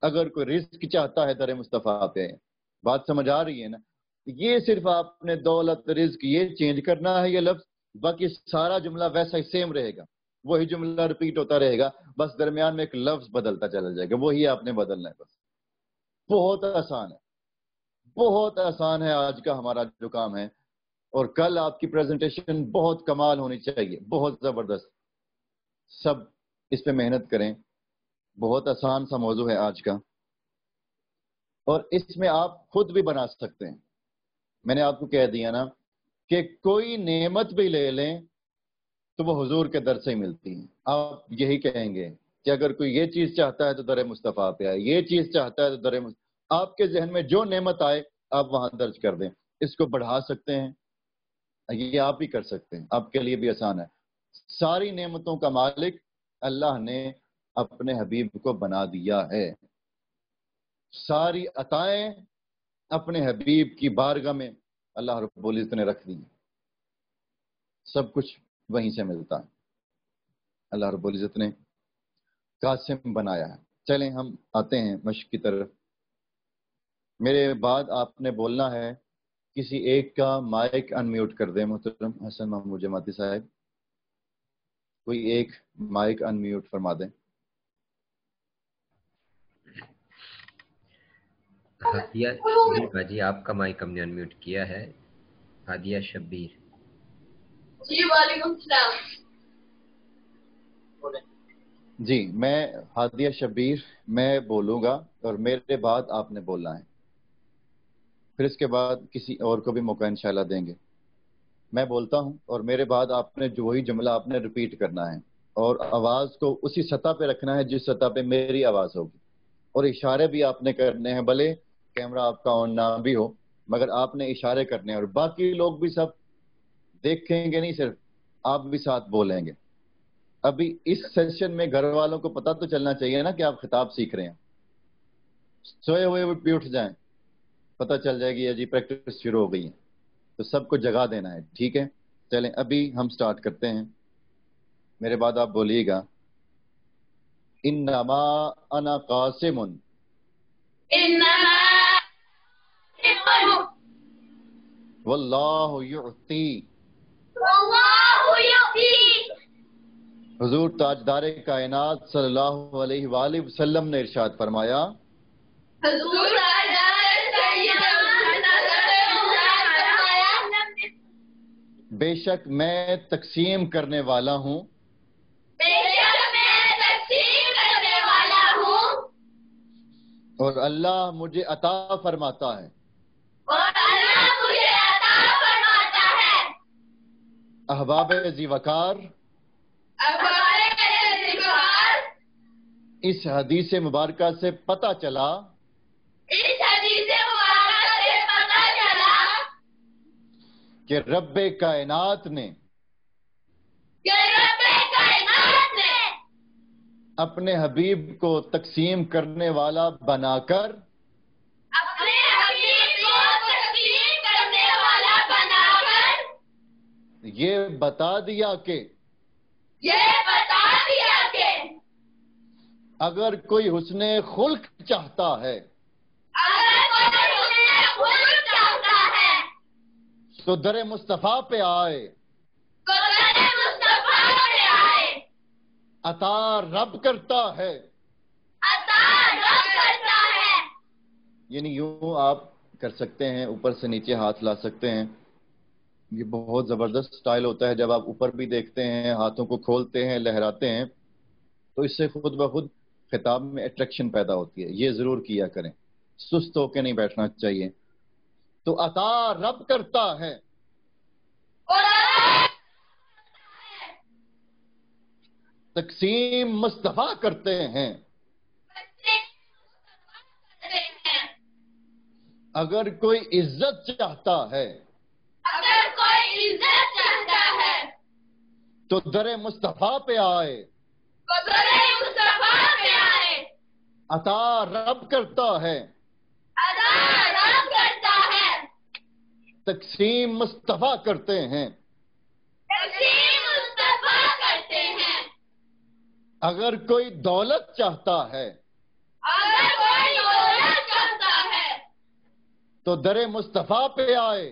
اگر کوئی رزق چاہتا ہے در مصطفیٰ پہ آئے۔ بات سمجھ آ رہی ہے نا؟ یہ صرف آپ نے دولت رزق یہ چینج کرنا ہے، یہ لفظ، باقی سارا جملہ ویسا ہی سیم رہے گا، وہی جملہ ریپیٹ ہوتا رہے گا، بس درمیان میں ایک لفظ بدلتا چلا جائے گا، وہی آپ نے بدلنا ہے۔ بس بہت آسان ہے، بہت آسان ہے آج کا ہمارا جو کام ہے۔ اور کل آپ کی پریزنٹیشن بہت کمال ہونی چاہیے، بہت زبردست۔ سب اس پہ محنت کریں، بہت آسان سا موضوع ہے آج کا، اور اس میں آپ خود بھی بنا سکتے ہیں۔ میں نے آپ کو کہہ دیا نا کہ کوئی نعمت بھی لے لیں تو وہ حضور کے در سے ہی ملتی ہیں۔ آپ یہی کہیں گے کہ اگر کوئی یہ چیز چاہتا ہے تو در مصطفیٰ پہ آئے، یہ چیز چاہتا ہے تو در مصطفیٰ۔ آپ کے ذہن میں جو نعمت آئے آپ وہاں درج کر دیں۔ اس کو بڑھا سکتے ہیں، یہ آپ ہی کر سکتے ہیں، آپ کے لیے بھی آسان ہے۔ ساری نعمتوں کا مالک اللہ نے اپنے حبیب کو بنا دیا ہے، ساری عطائیں اپنے حبیب کی بارگاہ میں اللہ رب العزت نے رکھ دی، سب کچھ وہیں سے ملتا ہے، اللہ رب العزت نے قاسم بنایا ہے۔ چلیں ہم آتے ہیں مشق کی طرف۔ میرے بعد آپ نے بولنا ہے، کسی ایک کا مائک انمیوٹ کر دیں محترم حسن محمود جماعتی صاحب، کوئی ایک مائک انمیوٹ فرما دیں۔ ہادیہ شبیر باجی، آپ کا مائک ہم نے انمیوٹ کیا ہے۔ ہادیہ شبیر جی وعلیکم السلام۔ جی میں ہادیہ شبیر میں بولوں گا اور میرے بعد آپ نے بولنا ہے، پھر اس کے بعد کسی اور کو بھی موقع انشاءاللہ دیں گے۔ میں بولتا ہوں اور میرے بعد آپ نے جو وہی جملہ آپ نے ریپیٹ کرنا ہے اور آواز کو اسی سطح پہ رکھنا ہے جس سطح پہ میری آواز ہوگی، اور اشارے بھی آپ نے کرنے ہیں، بھلے کیمرہ آپ کا آن نہ بھی ہو مگر آپ نے اشارے کرنے ہیں، اور باقی لوگ بھی سب دیکھیں گے، نہیں صرف آپ بھی ساتھ بولیں گے۔ ابھی اس سیشن میں گھر والوں کو پتہ تو چلنا چاہیے نا کہ آپ خطاب سیکھ رہے ہیں، سوئے ہوئے بھی اٹھ جائیں، پتہ چل جائے گی جی پریکٹس شروع ہو گئی ہے، تو سب کو جگہ دینا ہے، ٹھیک ہے؟ چلیں ابھی ہم سٹارٹ کرتے ہیں، میرے بعد آپ بولیے گا، انما انا قاسم واللہ یعطی۔ حضور تاجدار کائنات صلی اللہ علیہ وآلہ وسلم نے ارشاد فرمایا، بے شک میں تقسیم کرنے والا ہوں اور اللہ مجھے عطا فرماتا ہے۔ احباب ذی وقار، اس حدیث مبارکہ سے پتہ چلا کہ رب کائنات نے اپنے حبیب کو تقسیم کرنے والا بنا کر یہ بتا دیا کہ اگر کوئی حسن خلق چاہتا ہے تو در مصطفیٰ پہ آئے، عطا رب کرتا ہے۔ یعنی یوں آپ کر سکتے ہیں، اوپر سے نیچے ہاتھ لا سکتے ہیں، یہ بہت زبردست سٹائل ہوتا ہے۔ جب آپ اوپر بھی دیکھتے ہیں، ہاتھوں کو کھولتے ہیں، لہراتے ہیں، تو اس سے خود بخود خطاب میں اٹریکشن پیدا ہوتی ہے۔ یہ ضرور کیا کریں، سست ہو کے نہیں بیٹھنا چاہیے۔ تو عطا رب کرتا ہے، تقسیم مصطفیٰ کرتے ہیں۔ اگر کوئی عزت چاہتا ہے تو در مصطفیٰ پہ آئے، عطا رب کرتا ہے، تقسیم مصطفیٰ کرتے ہیں۔ اگر کوئی دولت چاہتا ہے تو در مصطفیٰ پہ آئے،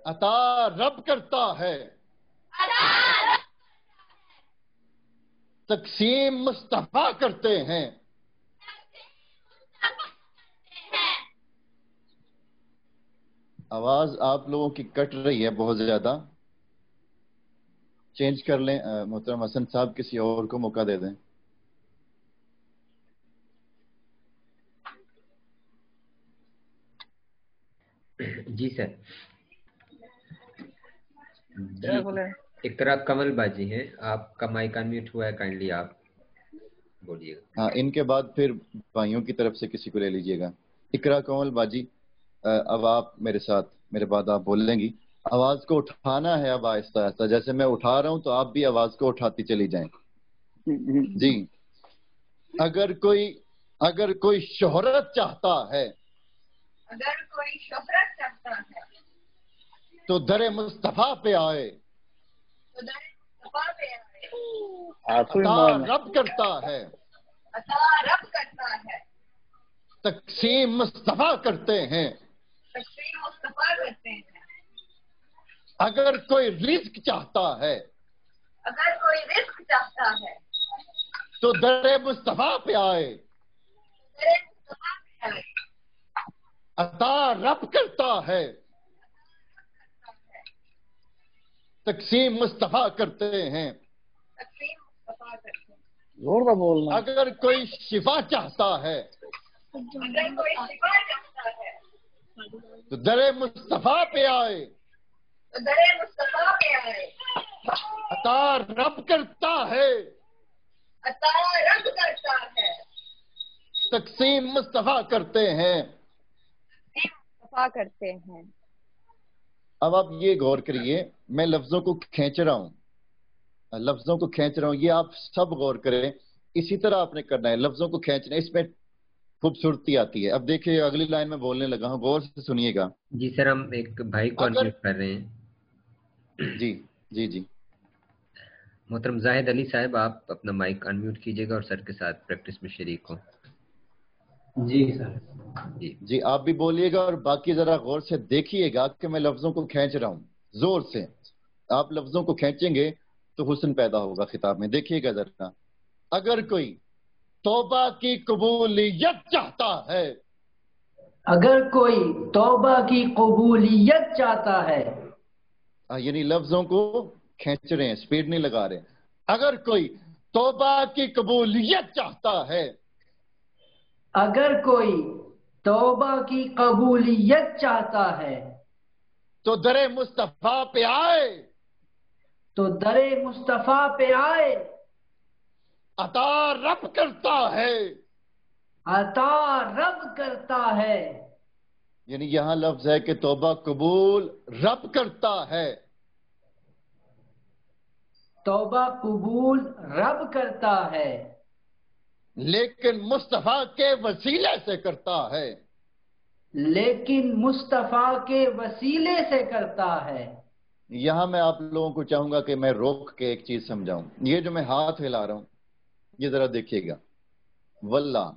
عطا رب کرتا ہے، تقسیم مصطفیٰ کرتے ہیں۔ آواز آپ لوگوں کی کٹ رہی ہے بہت زیادہ، چینج کر لیں۔ محترم حسن صاحب کسی اور کو موقع دے دیں۔ جی سر۔ جی اقرا کمل باجی ہیں، آپ کا مائک انمیوٹ ہوا ہے، کائنڈلی آپ بولیے گا۔ ہاں، ان کے بعد پھر بھائیوں کی طرف سے کسی کو لے لیجئے گا۔ اقرا کمل باجی اب آپ میرے ساتھ میرے بعد آپ بول لیں گی. آواز کو اٹھانا ہے اب آہستہ آہستہ، جیسے میں اٹھا رہا ہوں تو آپ بھی آواز کو اٹھاتی چلی جائیں. جی. اگر کوئی شہرت چاہتا ہے اگر کوئی شہرت چاہتا ہے تو در مصطفیٰ پہ آئے، تو در مصطفیٰ پہ آئے. عطا رب کرتا ہے، عطا رب کرتا ہے، تقسیم مصطفیٰ کرتے ہیں. تقسیم مصطفیٰ کرتے ہیں. اگر کوئی رزق چاہتا ہے اگر کوئی رزق چاہتا ہے تو در مصطفیٰ پہ آئے، تو در مصطفیٰ پہ آئے. عطا رب کرتا ہے، تقسیم مصطفیٰ کرتے ہیں. تقسیم مصطفیٰ کرتے ہیں. زور کا بولنا. اگر کوئی شفا چاہتا ہے اگر کوئی شفا چاہتا ہے تو در مصطفیٰ پہ آئے، تو در مصطفیٰ پہ آئے. عطا رب کرتا ہے، عطا رب کرتا ہے، تقسیم مصطفیٰ کرتے ہیں. تقسیم مصطفیٰ کرتے ہیں. اب آپ یہ غور کریے، میں لفظوں کو کھینچ رہا ہوں، یہ آپ سب غور کریں. اسی طرح آپ نے کرنا ہے، لفظوں کو کھینچنا، اس میں خوبصورتی آتی ہے. اب دیکھیں اگلی لائن میں بولنے لگا ہوں، غور سے سنیے گا. جی سر، ہم ایک بھائی کو انمیوٹ کر رہے ہیں. جی جی جی. محترم زاہد علی صاحب، آپ اپنا مائک انمیوٹ کیجیے گا اور سر کے ساتھ پریکٹس میں شریک ہوں. جی سر. جی آپ بھی بولیے گا اور باقی ذرا غور سے دیکھیے گا کہ میں لفظوں کو کھینچ رہا ہوں زور سے. آپ لفظوں کو کھینچیں گے تو حسن پیدا ہوگا خطاب میں. دیکھیے گا ذرا. اگر کوئی توبہ کی قبولیت چاہتا ہے، اگر کوئی توبہ کی قبولیت چاہتا ہے، یعنی لفظوں کو کھینچ رہے ہیں، سپیڈ نہیں لگا رہے. اگر کوئی توبہ کی قبولیت چاہتا ہے اگر کوئی توبہ کی قبولیت چاہتا ہے تو در مصطفیٰ پہ آئے، تو در مصطفیٰ پہ آئے. عطا رب کرتا ہے. عطا رب کرتا ہے. یعنی یہاں لفظ ہے کہ توبہ قبول رب کرتا ہے. توبہ قبول رب کرتا ہے، لیکن مصطفیٰ کے وسیلے سے کرتا ہے. لیکن مصطفیٰ کے وسیلے سے کرتا ہے. یہاں میں آپ لوگوں کو چاہوں گا کہ میں روک کے ایک چیز سمجھاؤں. یہ جو میں ہاتھ ہلا رہا ہوں یہ ذرا دیکھیے گا. واللہ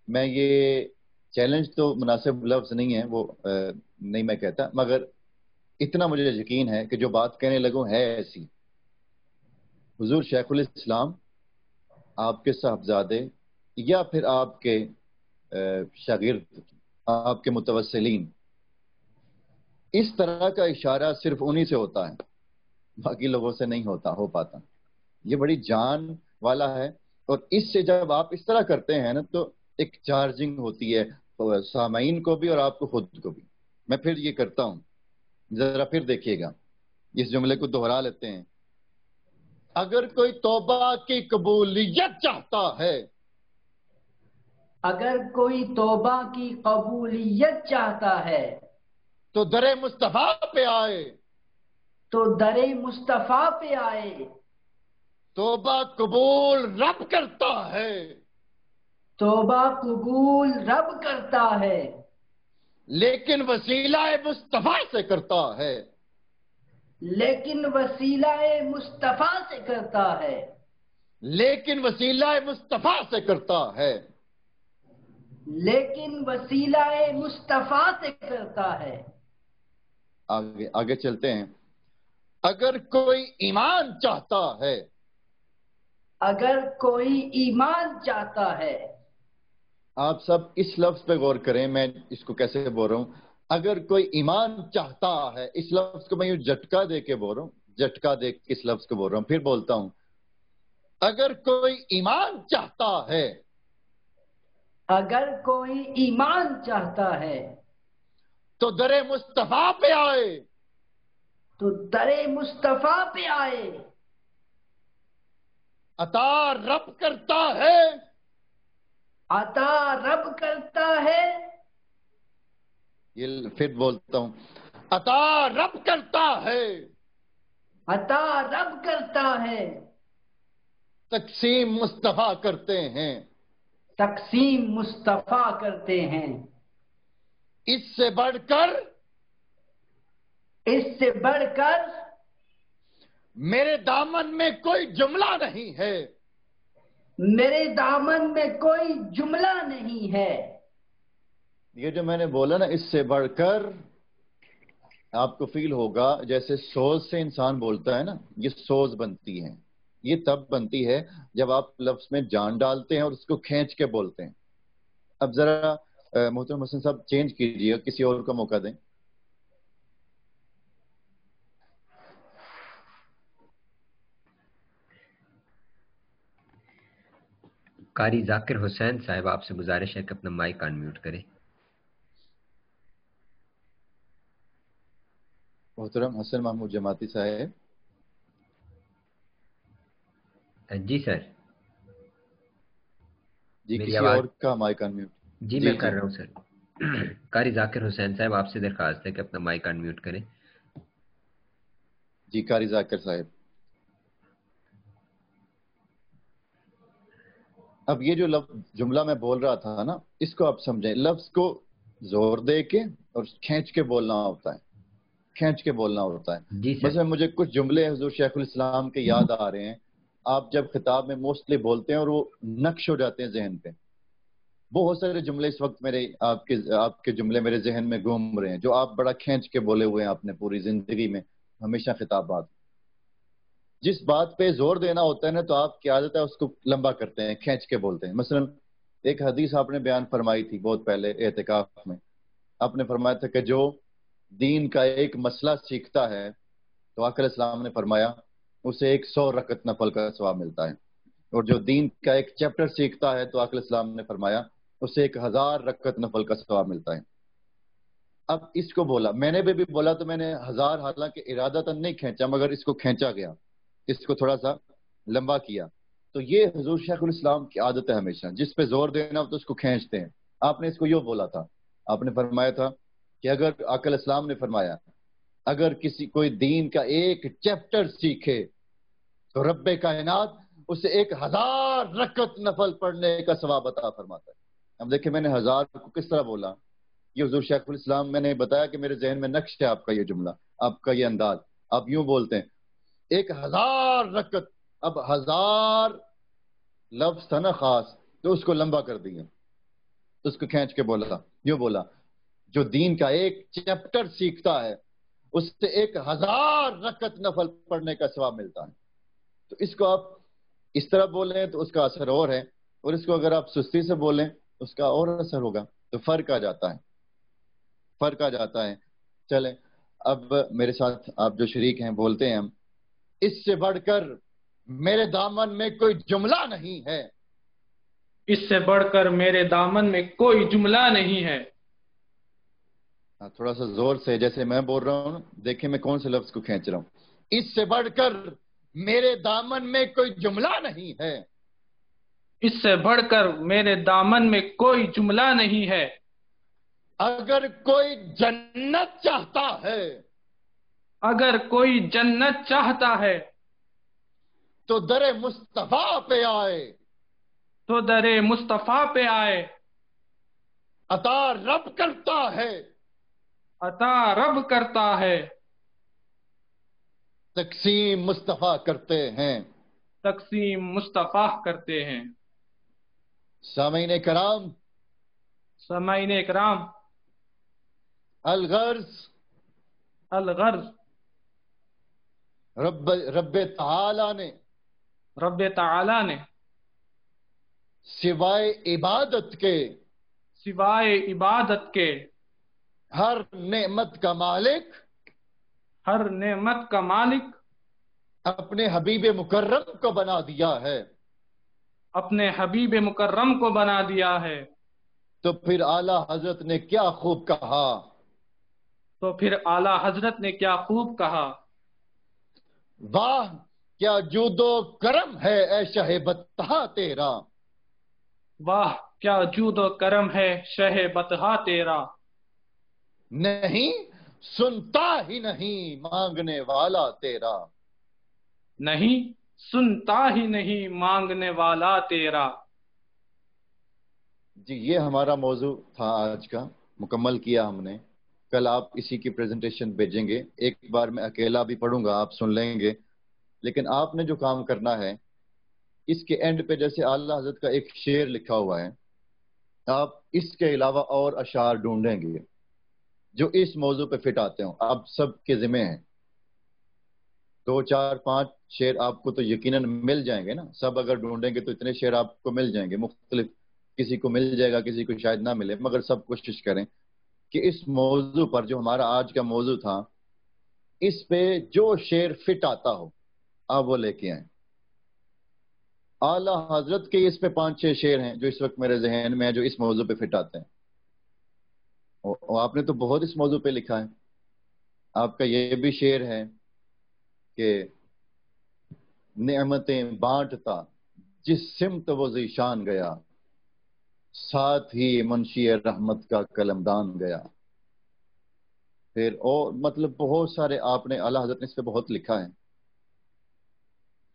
میں یہ چیلنج تو مناسب لفظ نہیں ہے، وہ نہیں میں کہتا، مگر اتنا مجھے یقین ہے کہ جو بات کہنے لگوں ہے ایسی. حضور شیخ الاسلام، آپ کے صاحبزادے یا پھر آپ کے شاگرد، آپ کے متوسلین، اس طرح کا اشارہ صرف انہی سے ہوتا ہے، باقی لوگوں سے نہیں ہو پاتا. یہ بڑی جان والا ہے. اور اس سے جب آپ اس طرح کرتے ہیں نا تو ایک چارجنگ ہوتی ہے سامعین کو بھی اور آپ کو خود کو بھی. میں پھر یہ کرتا ہوں، ذرا پھر دیکھیے گا، اس جملے کو دوہرا لیتے ہیں. اگر کوئی توبہ کی قبولیت چاہتا ہے، اگر کوئی توبہ کی قبولیت چاہتا ہے تو در مصطفیٰ پہ آئے، تو در مصطفیٰ پہ آئے. توبہ قبول رب کرتا ہے، توبہ قبول رب کرتا ہے، لیکن وسیلہ مصطفیٰ سے کرتا ہے. لیکن وسیلہ مصطفیٰ سے کرتا ہے. لیکن وسیلہ مصطفیٰ سے کرتا ہے. لیکن وسیلہ مصطفیٰ سے کرتا ہے. آگے چلتے ہیں. اگر کوئی ایمان چاہتا ہے، اگر کوئی ایمان چاہتا ہے. آپ سب اس لفظ پہ غور کریں، میں اس کو کیسے بول رہا ہوں. اگر کوئی ایمان چاہتا ہے، اس لفظ کو میں یوں جھٹکا دے کے بول رہا ہوں، جھٹکا دے کے اس لفظ کو بول رہا ہوں. پھر بولتا ہوں، اگر کوئی ایمان چاہتا ہے، اگر کوئی ایمان چاہتا ہے تو در مصطفیٰ پہ آئے، تو در مصطفیٰ پہ آئے. عطا رب کرتا ہے، عطا رب کرتا ہے، یہ پھر بولتا ہوں، عطا رب کرتا ہے، عطا رب کرتا ہے، تقسیم مصطفیٰ کرتے ہیں، تقسیم مصطفیٰ کرتے ہیں، اس سے بڑھ کر اس سے بڑھ کر میرے دامن میں کوئی جملہ نہیں ہے۔ میرے دامن میں کوئی جملہ نہیں ہے۔ یہ جو میں نے بولا نا اس سے بڑھ کر، آپ کو فیل ہوگا جیسے سوز سے انسان بولتا ہے نا، یہ سوز بنتی ہے۔ یہ تب بنتی ہے جب آپ لفظ میں جان ڈالتے ہیں اور اس کو کھینچ کے بولتے ہیں۔ اب ذرا محترم حسن صاحب چینج کیجیے، کسی اور کو موقع دیں۔ قاری ذاکر حسین صاحب آپ سے گزارش ہے کہ اپنا مائک آن میوٹ کریں۔ محترم حسن محمود جماعتی صاحب۔ جی سر، جی میری کسی آواز؟ اور کا مائک آن میوٹ۔ جی میں کر رہا ہوں سر۔ قاری ذاکر حسین صاحب آپ سے درخواست ہے کہ اپنا مائک آن میوٹ کریں۔ جی قاری ذاکر صاحب، اب یہ جو جملہ میں بول رہا تھا نا، اس کو آپ سمجھیں، لفظ کو زور دے کے اور کھینچ کے بولنا ہوتا ہے، کھینچ کے بولنا ہوتا ہے۔ جی سر۔ مثلا مجھے کچھ جملے حضور شیخ الاسلام کے یاد آ رہے ہیں، آپ جب خطاب میں موسٹلی بولتے ہیں اور وہ نقش ہو جاتے ہیں ذہن پہ۔ بہت سارے جملے اس وقت میرے آپ کے جملے میرے ذہن میں گھوم رہے ہیں جو آپ بڑا کھینچ کے بولے ہوئے ہیں اپنے پوری زندگی میں، ہمیشہ خطابات۔ جس بات پہ زور دینا ہوتا ہے نا تو آپ کی عادت ہے اس کو لمبا کرتے ہیں، کھینچ کے بولتے ہیں۔ مثلا ایک حدیث آپ نے بیان فرمائی تھی بہت پہلے اعتکاف میں، آپ نے فرمایا تھا کہ جو دین کا ایک مسئلہ سیکھتا ہے تو آقا علیہ السلام نے فرمایا اسے 100 رکعت نفل کا ثواب ملتا ہے، اور جو دین کا ایک چیپٹر سیکھتا ہے تو آقا علیہ السلام نے فرمایا اسے 1000 رکعت نفل کا ثواب ملتا ہے۔ اب اس کو بولا، میں نے بھی بولا تو میں نے 1000 حالانکہ ارادتاً نہیں کھینچا، مگر اس کو کھینچا گیا، اس کو تھوڑا سا لمبا کیا۔ تو یہ حضور شیخ الاسلام کی عادت ہے، ہمیشہ جس پہ زور دینا ہو تو اس کو کھینچتے ہیں۔ آپ نے اس کو یوں بولا تھا، آپ نے فرمایا تھا کہ اگر آقا علیہ السلام نے فرمایا اگر کوئی دین کا ایک چیپٹر سیکھے تو رب کائنات اسے 1000 رکعت نفل پڑھنے کا ثواب عطا فرماتا ہے۔ اب دیکھیں میں نے 1000 کو کس طرح بولا، یہ حضور شیخ الاسلام، میں نے بتایا کہ میرے ذہن میں نقش ہے آپ کا یہ جملہ، آپ کا یہ انداز، آپ یوں بولتے ہیں 1000 رکعت۔ اب 1000 لفظ تھا نا خاص تو اس کو لمبا کر دیا، اس کو کھینچ کے بولا، یوں بولا جو دین کا ایک چیپٹر سیکھتا ہے اس سے 1000 رکعت نفل پڑھنے کا ثواب ملتا ہے۔ تو اس کو آپ اس طرح بولیں تو اس کا اثر اور ہے، اور اس کو اگر آپ سستی سے بولیں اس کا اور اثر ہوگا، تو فرق آ جاتا ہے، فرق آ جاتا ہے۔ چلیں اب میرے ساتھ آپ جو شریک ہیں بولتے ہیں ہم، اس سے بڑھ کر میرے دامن میں کوئی جملہ نہیں ہے۔ اس سے بڑھ کر میرے دامن میں کوئی جملہ نہیں ہے۔ تھوڑا سا زور سے جیسے میں بول رہا ہوں، دیکھیں میں کون سے لفظ کو کھینچ رہا ہوں۔ اس سے بڑھ کر میرے دامن میں کوئی جملہ نہیں ہے۔ اس سے بڑھ کر میرے دامن میں کوئی جملہ نہیں ہے۔ اگر کوئی جنت چاہتا ہے، اگر کوئی جنت چاہتا ہے تو در مصطفیٰ پہ آئے، تو در مصطفیٰ پہ آئے۔ عطا رب کرتا ہے، عطا رب کرتا ہے، تقسیم مصطفیٰ کرتے ہیں۔ تقسیم مصطفیٰ کرتے ہیں۔ سامعین کرام، سامعین اکرام، الغرض الغرض رب تعالی نے رب تعالی نے سوائے عبادت کے سوائے عبادت کے ہر نعمت کا مالک، ہر نعمت کا مالک اپنے حبیب مکرم کو بنا دیا ہے۔ اپنے حبیب مکرم کو بنا دیا ہے۔ تو پھر اعلیٰ حضرت نے کیا خوب کہا، تو پھر اعلیٰ حضرت نے کیا خوب کہا، واہ کیا جود و کرم ہے اے شہ بطحا تیرا، واہ کیا جود و کرم ہے شہ بطحا تیرا، نہیں سنتا ہی نہیں مانگنے والا تیرا، نہیں سنتا ہی نہیں مانگنے والا تیرا۔ جی یہ ہمارا موضوع تھا آج کا، مکمل کیا ہم نے۔ کل آپ اسی کی پریزنٹیشن بھیجیں گے، ایک بار میں اکیلا بھی پڑھوں گا، آپ سن لیں گے، لیکن آپ نے جو کام کرنا ہے اس کے اینڈ پہ جیسے اعلیٰ حضرت کا ایک شعر لکھا ہوا ہے، آپ اس کے علاوہ اور اشعار ڈھونڈیں گے جو اس موضوع پہ فٹ آتے ہوں۔ آپ سب کے ذمہ ہیں، 2 4 5 شعر آپ کو تو یقیناً مل جائیں گے نا، سب اگر ڈھونڈیں گے تو اتنے شعر آپ کو مل جائیں گے، مختلف، کسی کو مل جائے گا کسی کو شاید نہ ملے، مگر سب کوشش کریں کہ اس موضوع پر جو ہمارا آج کا موضوع تھا اس پہ جو شعر فٹ آتا ہو آپ وہ لے کے آئیں۔ اعلیٰ حضرت کے اس پہ 5 6 شعر ہیں جو اس وقت میرے ذہن میں ہیں جو اس موضوع پہ فٹ آتے ہیں، اور آپ نے تو بہت اس موضوع پہ لکھا ہے۔ آپ کا یہ بھی شعر ہے کہ نعمتیں بانٹتا جس سمت وہ ذیشان گیا، ساتھ ہی منشی رحمت کا قلمدان گیا۔ پھر اور مطلب بہت سارے آپ نے، اعلیٰ حضرت نے اس پہ بہت لکھا ہے،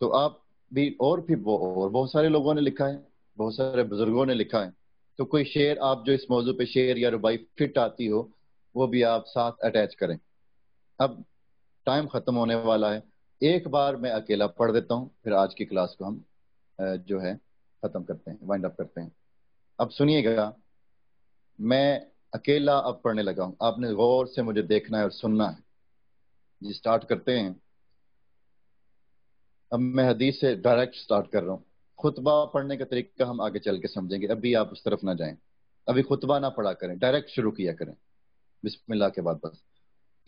تو آپ بھی اور بھی بہت سارے لوگوں نے لکھا ہے، بہت سارے بزرگوں نے لکھا ہے، تو کوئی شعر آپ جو اس موضوع پہ شعر یا ربائی فٹ آتی ہو وہ بھی آپ ساتھ اٹیچ کریں۔ اب ٹائم ختم ہونے والا ہے، ایک بار میں اکیلا پڑھ دیتا ہوں، پھر آج کی کلاس کو ہم جو ہے ختم کرتے ہیں، وائنڈ اپ کرتے ہیں۔ اب سنیے گا، میں اکیلا اب پڑھنے لگا ہوں، آپ نے غور سے مجھے دیکھنا ہے اور سننا ہے۔ جی سٹارٹ کرتے ہیں۔ اب میں حدیث سے ڈائریکٹ سٹارٹ کر رہا ہوں، خطبہ پڑھنے کا طریقہ ہم آگے چل کے سمجھیں گے، ابھی آپ اس طرف نہ جائیں، ابھی خطبہ نہ پڑھا کریں، ڈائریکٹ شروع کیا کریں بسم اللہ کے بعد بس۔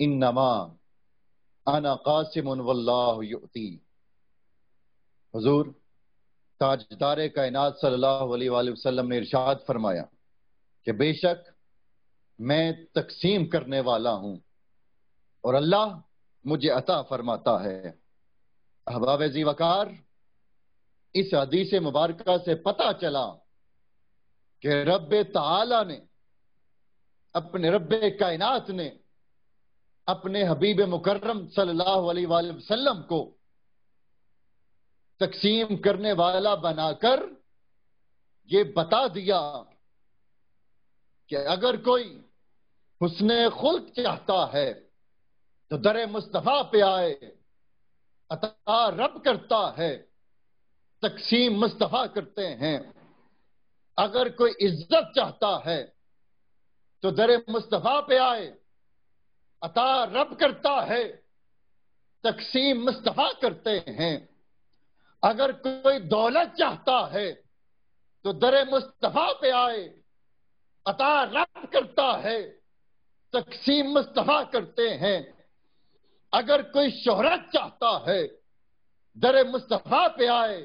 انما انا قاسم واللہ یؤتی، حضور تاجدار کائنات صلی اللہ علیہ وآلہ وسلم نے ارشاد فرمایا کہ بے شک میں تقسیم کرنے والا ہوں اور اللہ مجھے عطا فرماتا ہے۔ احباب ذی وقار، اس حدیث مبارکہ سے پتہ چلا کہ رب تعالی نے، اپنے رب کائنات نے اپنے حبیب مکرم صلی اللہ علیہ وآلہ وسلم کو تقسیم کرنے والا بنا کر یہ بتا دیا کہ اگر کوئی حسن خلق چاہتا ہے تو در مصطفیٰ پہ آئے، عطا رب کرتا ہے، تقسیم مصطفیٰ کرتے ہیں۔ اگر کوئی عزت چاہتا ہے تو در مصطفیٰ پہ آئے، عطا رب کرتا ہے، تقسیم مصطفیٰ کرتے ہیں۔ اگر کوئی دولت چاہتا ہے تو در مصطفیٰ پہ آئے، عطا رب کرتا ہے، تقسیم مصطفیٰ کرتے ہیں۔ اگر کوئی شہرت چاہتا ہے در مصطفیٰ پہ آئے،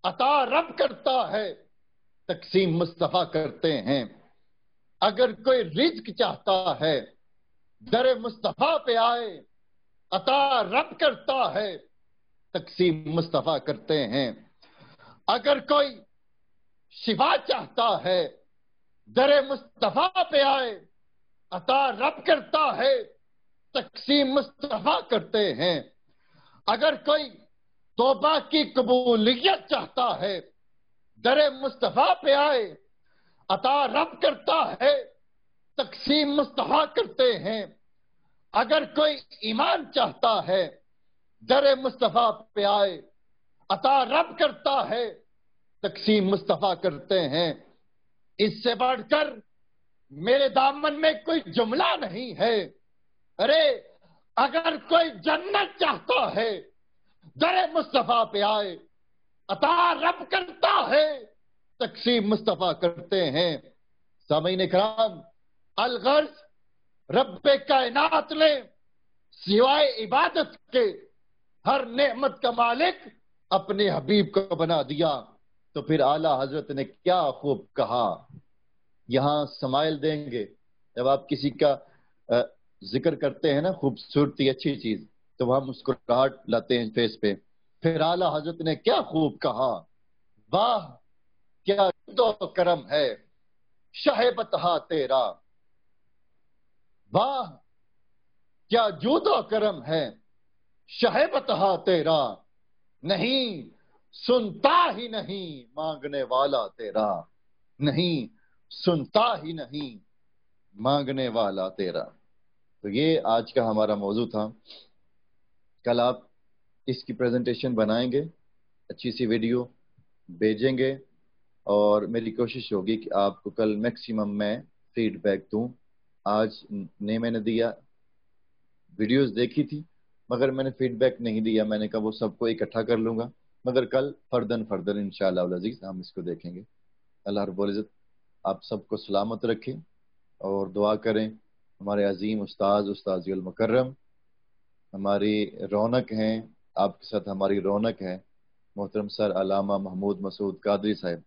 عطا رب کرتا ہے، تقسیم مصطفیٰ کرتے ہیں۔ اگر کوئی رزق چاہتا ہے در مصطفیٰ پہ آئے، عطا رب کرتا ہے، تقسیم مصطفیٰ کرتے ہیں۔ اگر کوئی شفا چاہتا ہے در مصطفیٰ پہ آئے، عطا رب کرتا ہے، تقسیم مصطفیٰ کرتے ہیں۔ اگر کوئی توبہ کی قبولیت چاہتا ہے در مصطفیٰ پہ آئے، عطا رب کرتا ہے، تقسیم مصطفیٰ کرتے ہیں۔ اگر کوئی ایمان چاہتا ہے در مصطفیٰ پہ آئے، عطا رب کرتا ہے، تقسیم مصطفیٰ کرتے ہیں۔ اس سے بڑھ کر میرے دامن میں کوئی جملہ نہیں ہے۔ ارے اگر کوئی جنت چاہتا ہے در مصطفیٰ پہ آئے، عطا رب کرتا ہے، تقسیم مصطفیٰ کرتے ہیں۔ سامعین اکرام، الغرض رب کائنات نے سوائے عبادت کے ہر نعمت کا مالک اپنے حبیب کو بنا دیا۔ تو پھر اعلیٰ حضرت نے کیا خوب کہا، یہاں سمائل دیں گے جب آپ کسی کا ذکر کرتے ہیں نا، خوبصورتی اچھی چیز، تو وہاں مسکراہٹ لاتے ہیں فیس پہ۔ پھر اعلیٰ حضرت نے کیا خوب کہا، واہ کیا دو کرم ہے شہ بتہا تیرا، واہ کیا جودو کرم ہے شہ بتہا تیرا، نہیں سنتا ہی نہیں مانگنے والا تیرا، نہیں سنتا ہی نہیں مانگنے والا تیرا۔ تو یہ آج کا ہمارا موضوع تھا۔ کل آپ اس کی پریزنٹیشن بنائیں گے، اچھی سی ویڈیو بھیجیں گے، اور میری کوشش ہوگی کہ آپ کو کل میکسیمم میں فیڈ بیک دوں۔ آج نہیں میں نے دیا، ویڈیوز دیکھی تھی مگر میں نے فیڈ بیک نہیں دیا، میں نے کہا وہ سب کو اکٹھا کر لوں گا، مگر کل فردن انشاءاللہ العزیز ہم اس کو دیکھیں گے۔ اللہ رب العزت آپ سب کو سلامت رکھے، اور دعا کریں ہمارے عظیم استاذ المکرم، ہماری رونق ہیں، آپ کے ساتھ ہماری رونق ہے، محترم سر علامہ محمود مسعود قادری صاحب۔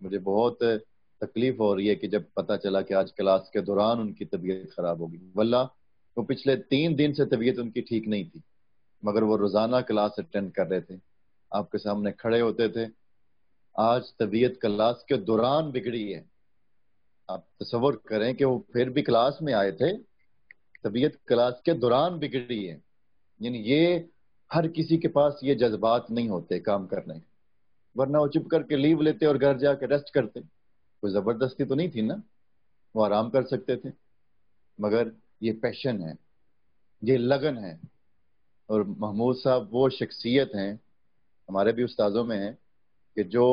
مجھے بہت تکلیف ہو رہی ہے کہ جب پتہ چلا کہ آج کلاس کے دوران ان کی طبیعت خراب ہوگی، واللہ وہ پچھلے 3 دن سے طبیعت ان کی ٹھیک نہیں تھی، مگر وہ روزانہ کلاس اٹینڈ کر رہے تھے، آپ کے سامنے کھڑے ہوتے تھے۔ آج طبیعت کلاس کے دوران بگڑی ہے۔ آپ تصور کریں کہ وہ پھر بھی کلاس میں آئے تھے، طبیعت کلاس کے دوران بگڑی ہے۔ یعنی یہ ہر کسی کے پاس یہ جذبات نہیں ہوتے کام کرنے کے، ورنہ وہ چپ کر کے لیو لیتے اور گھر جا کے ریسٹ کرتے، کوئی زبردستی تو نہیں تھی نا، وہ آرام کر سکتے تھے، مگر یہ پیشن ہے، یہ لگن ہے۔ اور محمود صاحب وہ شخصیت ہیں، ہمارے بھی استاذوں میں ہیں، کہ جو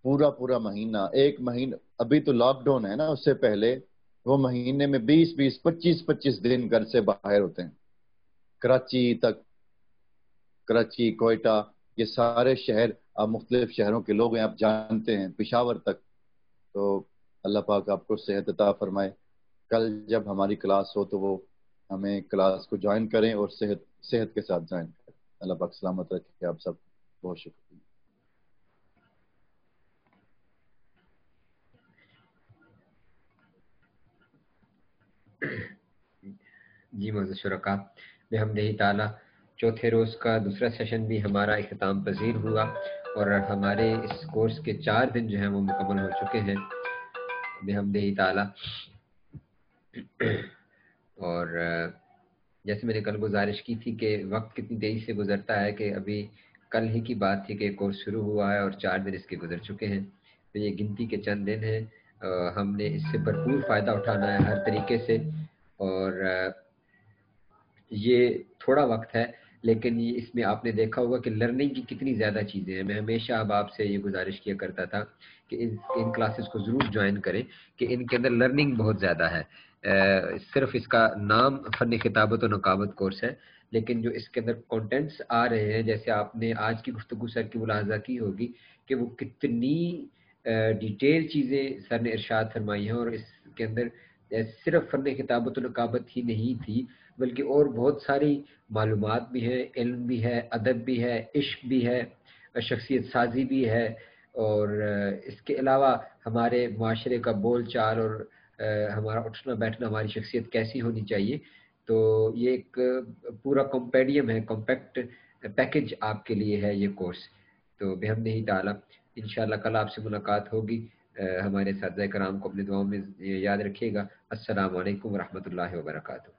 پورا مہینہ، ایک مہینہ، ابھی تو لاک ڈاؤن ہے نا، اس سے پہلے وہ مہینے میں 20 25 دن گھر سے باہر ہوتے ہیں، کراچی تک، کراچی، کوئٹہ، یہ سارے شہر، آپ مختلف شہروں کے لوگ ہیں، آپ جانتے ہیں، پشاور تک۔ تو اللہ پاک آپ کو صحت عطا فرمائے۔ کل جب ہماری کلاس ہو تو وہ ہمیں کلاس کو جوائن کریں، اور صحت کے ساتھ جوائن کریں۔ اللہ پاک سلامت رکھے آپ سب، بہت شکریہ۔ جی معزز شرکاء، بحمدہ تعالیٰ چوتھے روز کا دوسرا سیشن بھی ہمارا اختتام پذیر ہوا، اور ہمارے اس کورس کے 4 دن جو ہیں وہ مکمل ہو چکے ہیں بحمدہ تعالیٰ۔ اور جیسے میں نے کل گزارش کی تھی کہ وقت کتنی تیزی سے گزرتا ہے، کہ ابھی کل ہی کی بات تھی کہ کورس شروع ہوا ہے اور 4 دن اس کے گزر چکے ہیں۔ تو یہ گنتی کے چند دن ہیں، ہم نے اس سے بھرپور فائدہ اٹھانا ہے ہر طریقے سے، اور یہ تھوڑا وقت ہے لیکن یہ اس میں آپ نے دیکھا ہوگا کہ لرننگ کی کتنی زیادہ چیزیں ہیں۔ میں ہمیشہ اب آپ سے یہ گزارش کیا کرتا تھا کہ ان کلاسز کو ضرور جوائن کریں، کہ ان کے اندر لرننگ بہت زیادہ ہے۔ صرف اس کا نام فن خطابت و نقابت کورس ہے، لیکن جو اس کے اندر کانٹینٹس آ رہے ہیں، جیسے آپ نے آج کی گفتگو سر کی ملاحظہ کی ہوگی کہ وہ کتنی ڈیٹیل چیزیں سر نے ارشاد فرمائی ہیں، اور اس کے اندر صرف فن خطابت و نقابت ہی نہیں تھی، بلکہ اور بہت ساری معلومات بھی ہیں، علم بھی ہے، ادب بھی ہے، عشق بھی ہے، شخصیت سازی بھی ہے، اور اس کے علاوہ ہمارے معاشرے کا بول چال اور ہمارا اٹھنا بیٹھنا، ہماری شخصیت کیسی ہونی چاہیے۔ تو یہ ایک پورا کمپیڈیم ہے، کمپیکٹ پیکج آپ کے لیے ہے یہ کورس۔ تو بحمدہ تعالیٰ انشاءاللہ کل آپ سے ملاقات ہوگی۔ ہمارے اساتذہ کرام کو اپنے دعاؤں میں یاد رکھیے گا۔ السلام علیکم ورحمۃ اللہ وبرکاتہ۔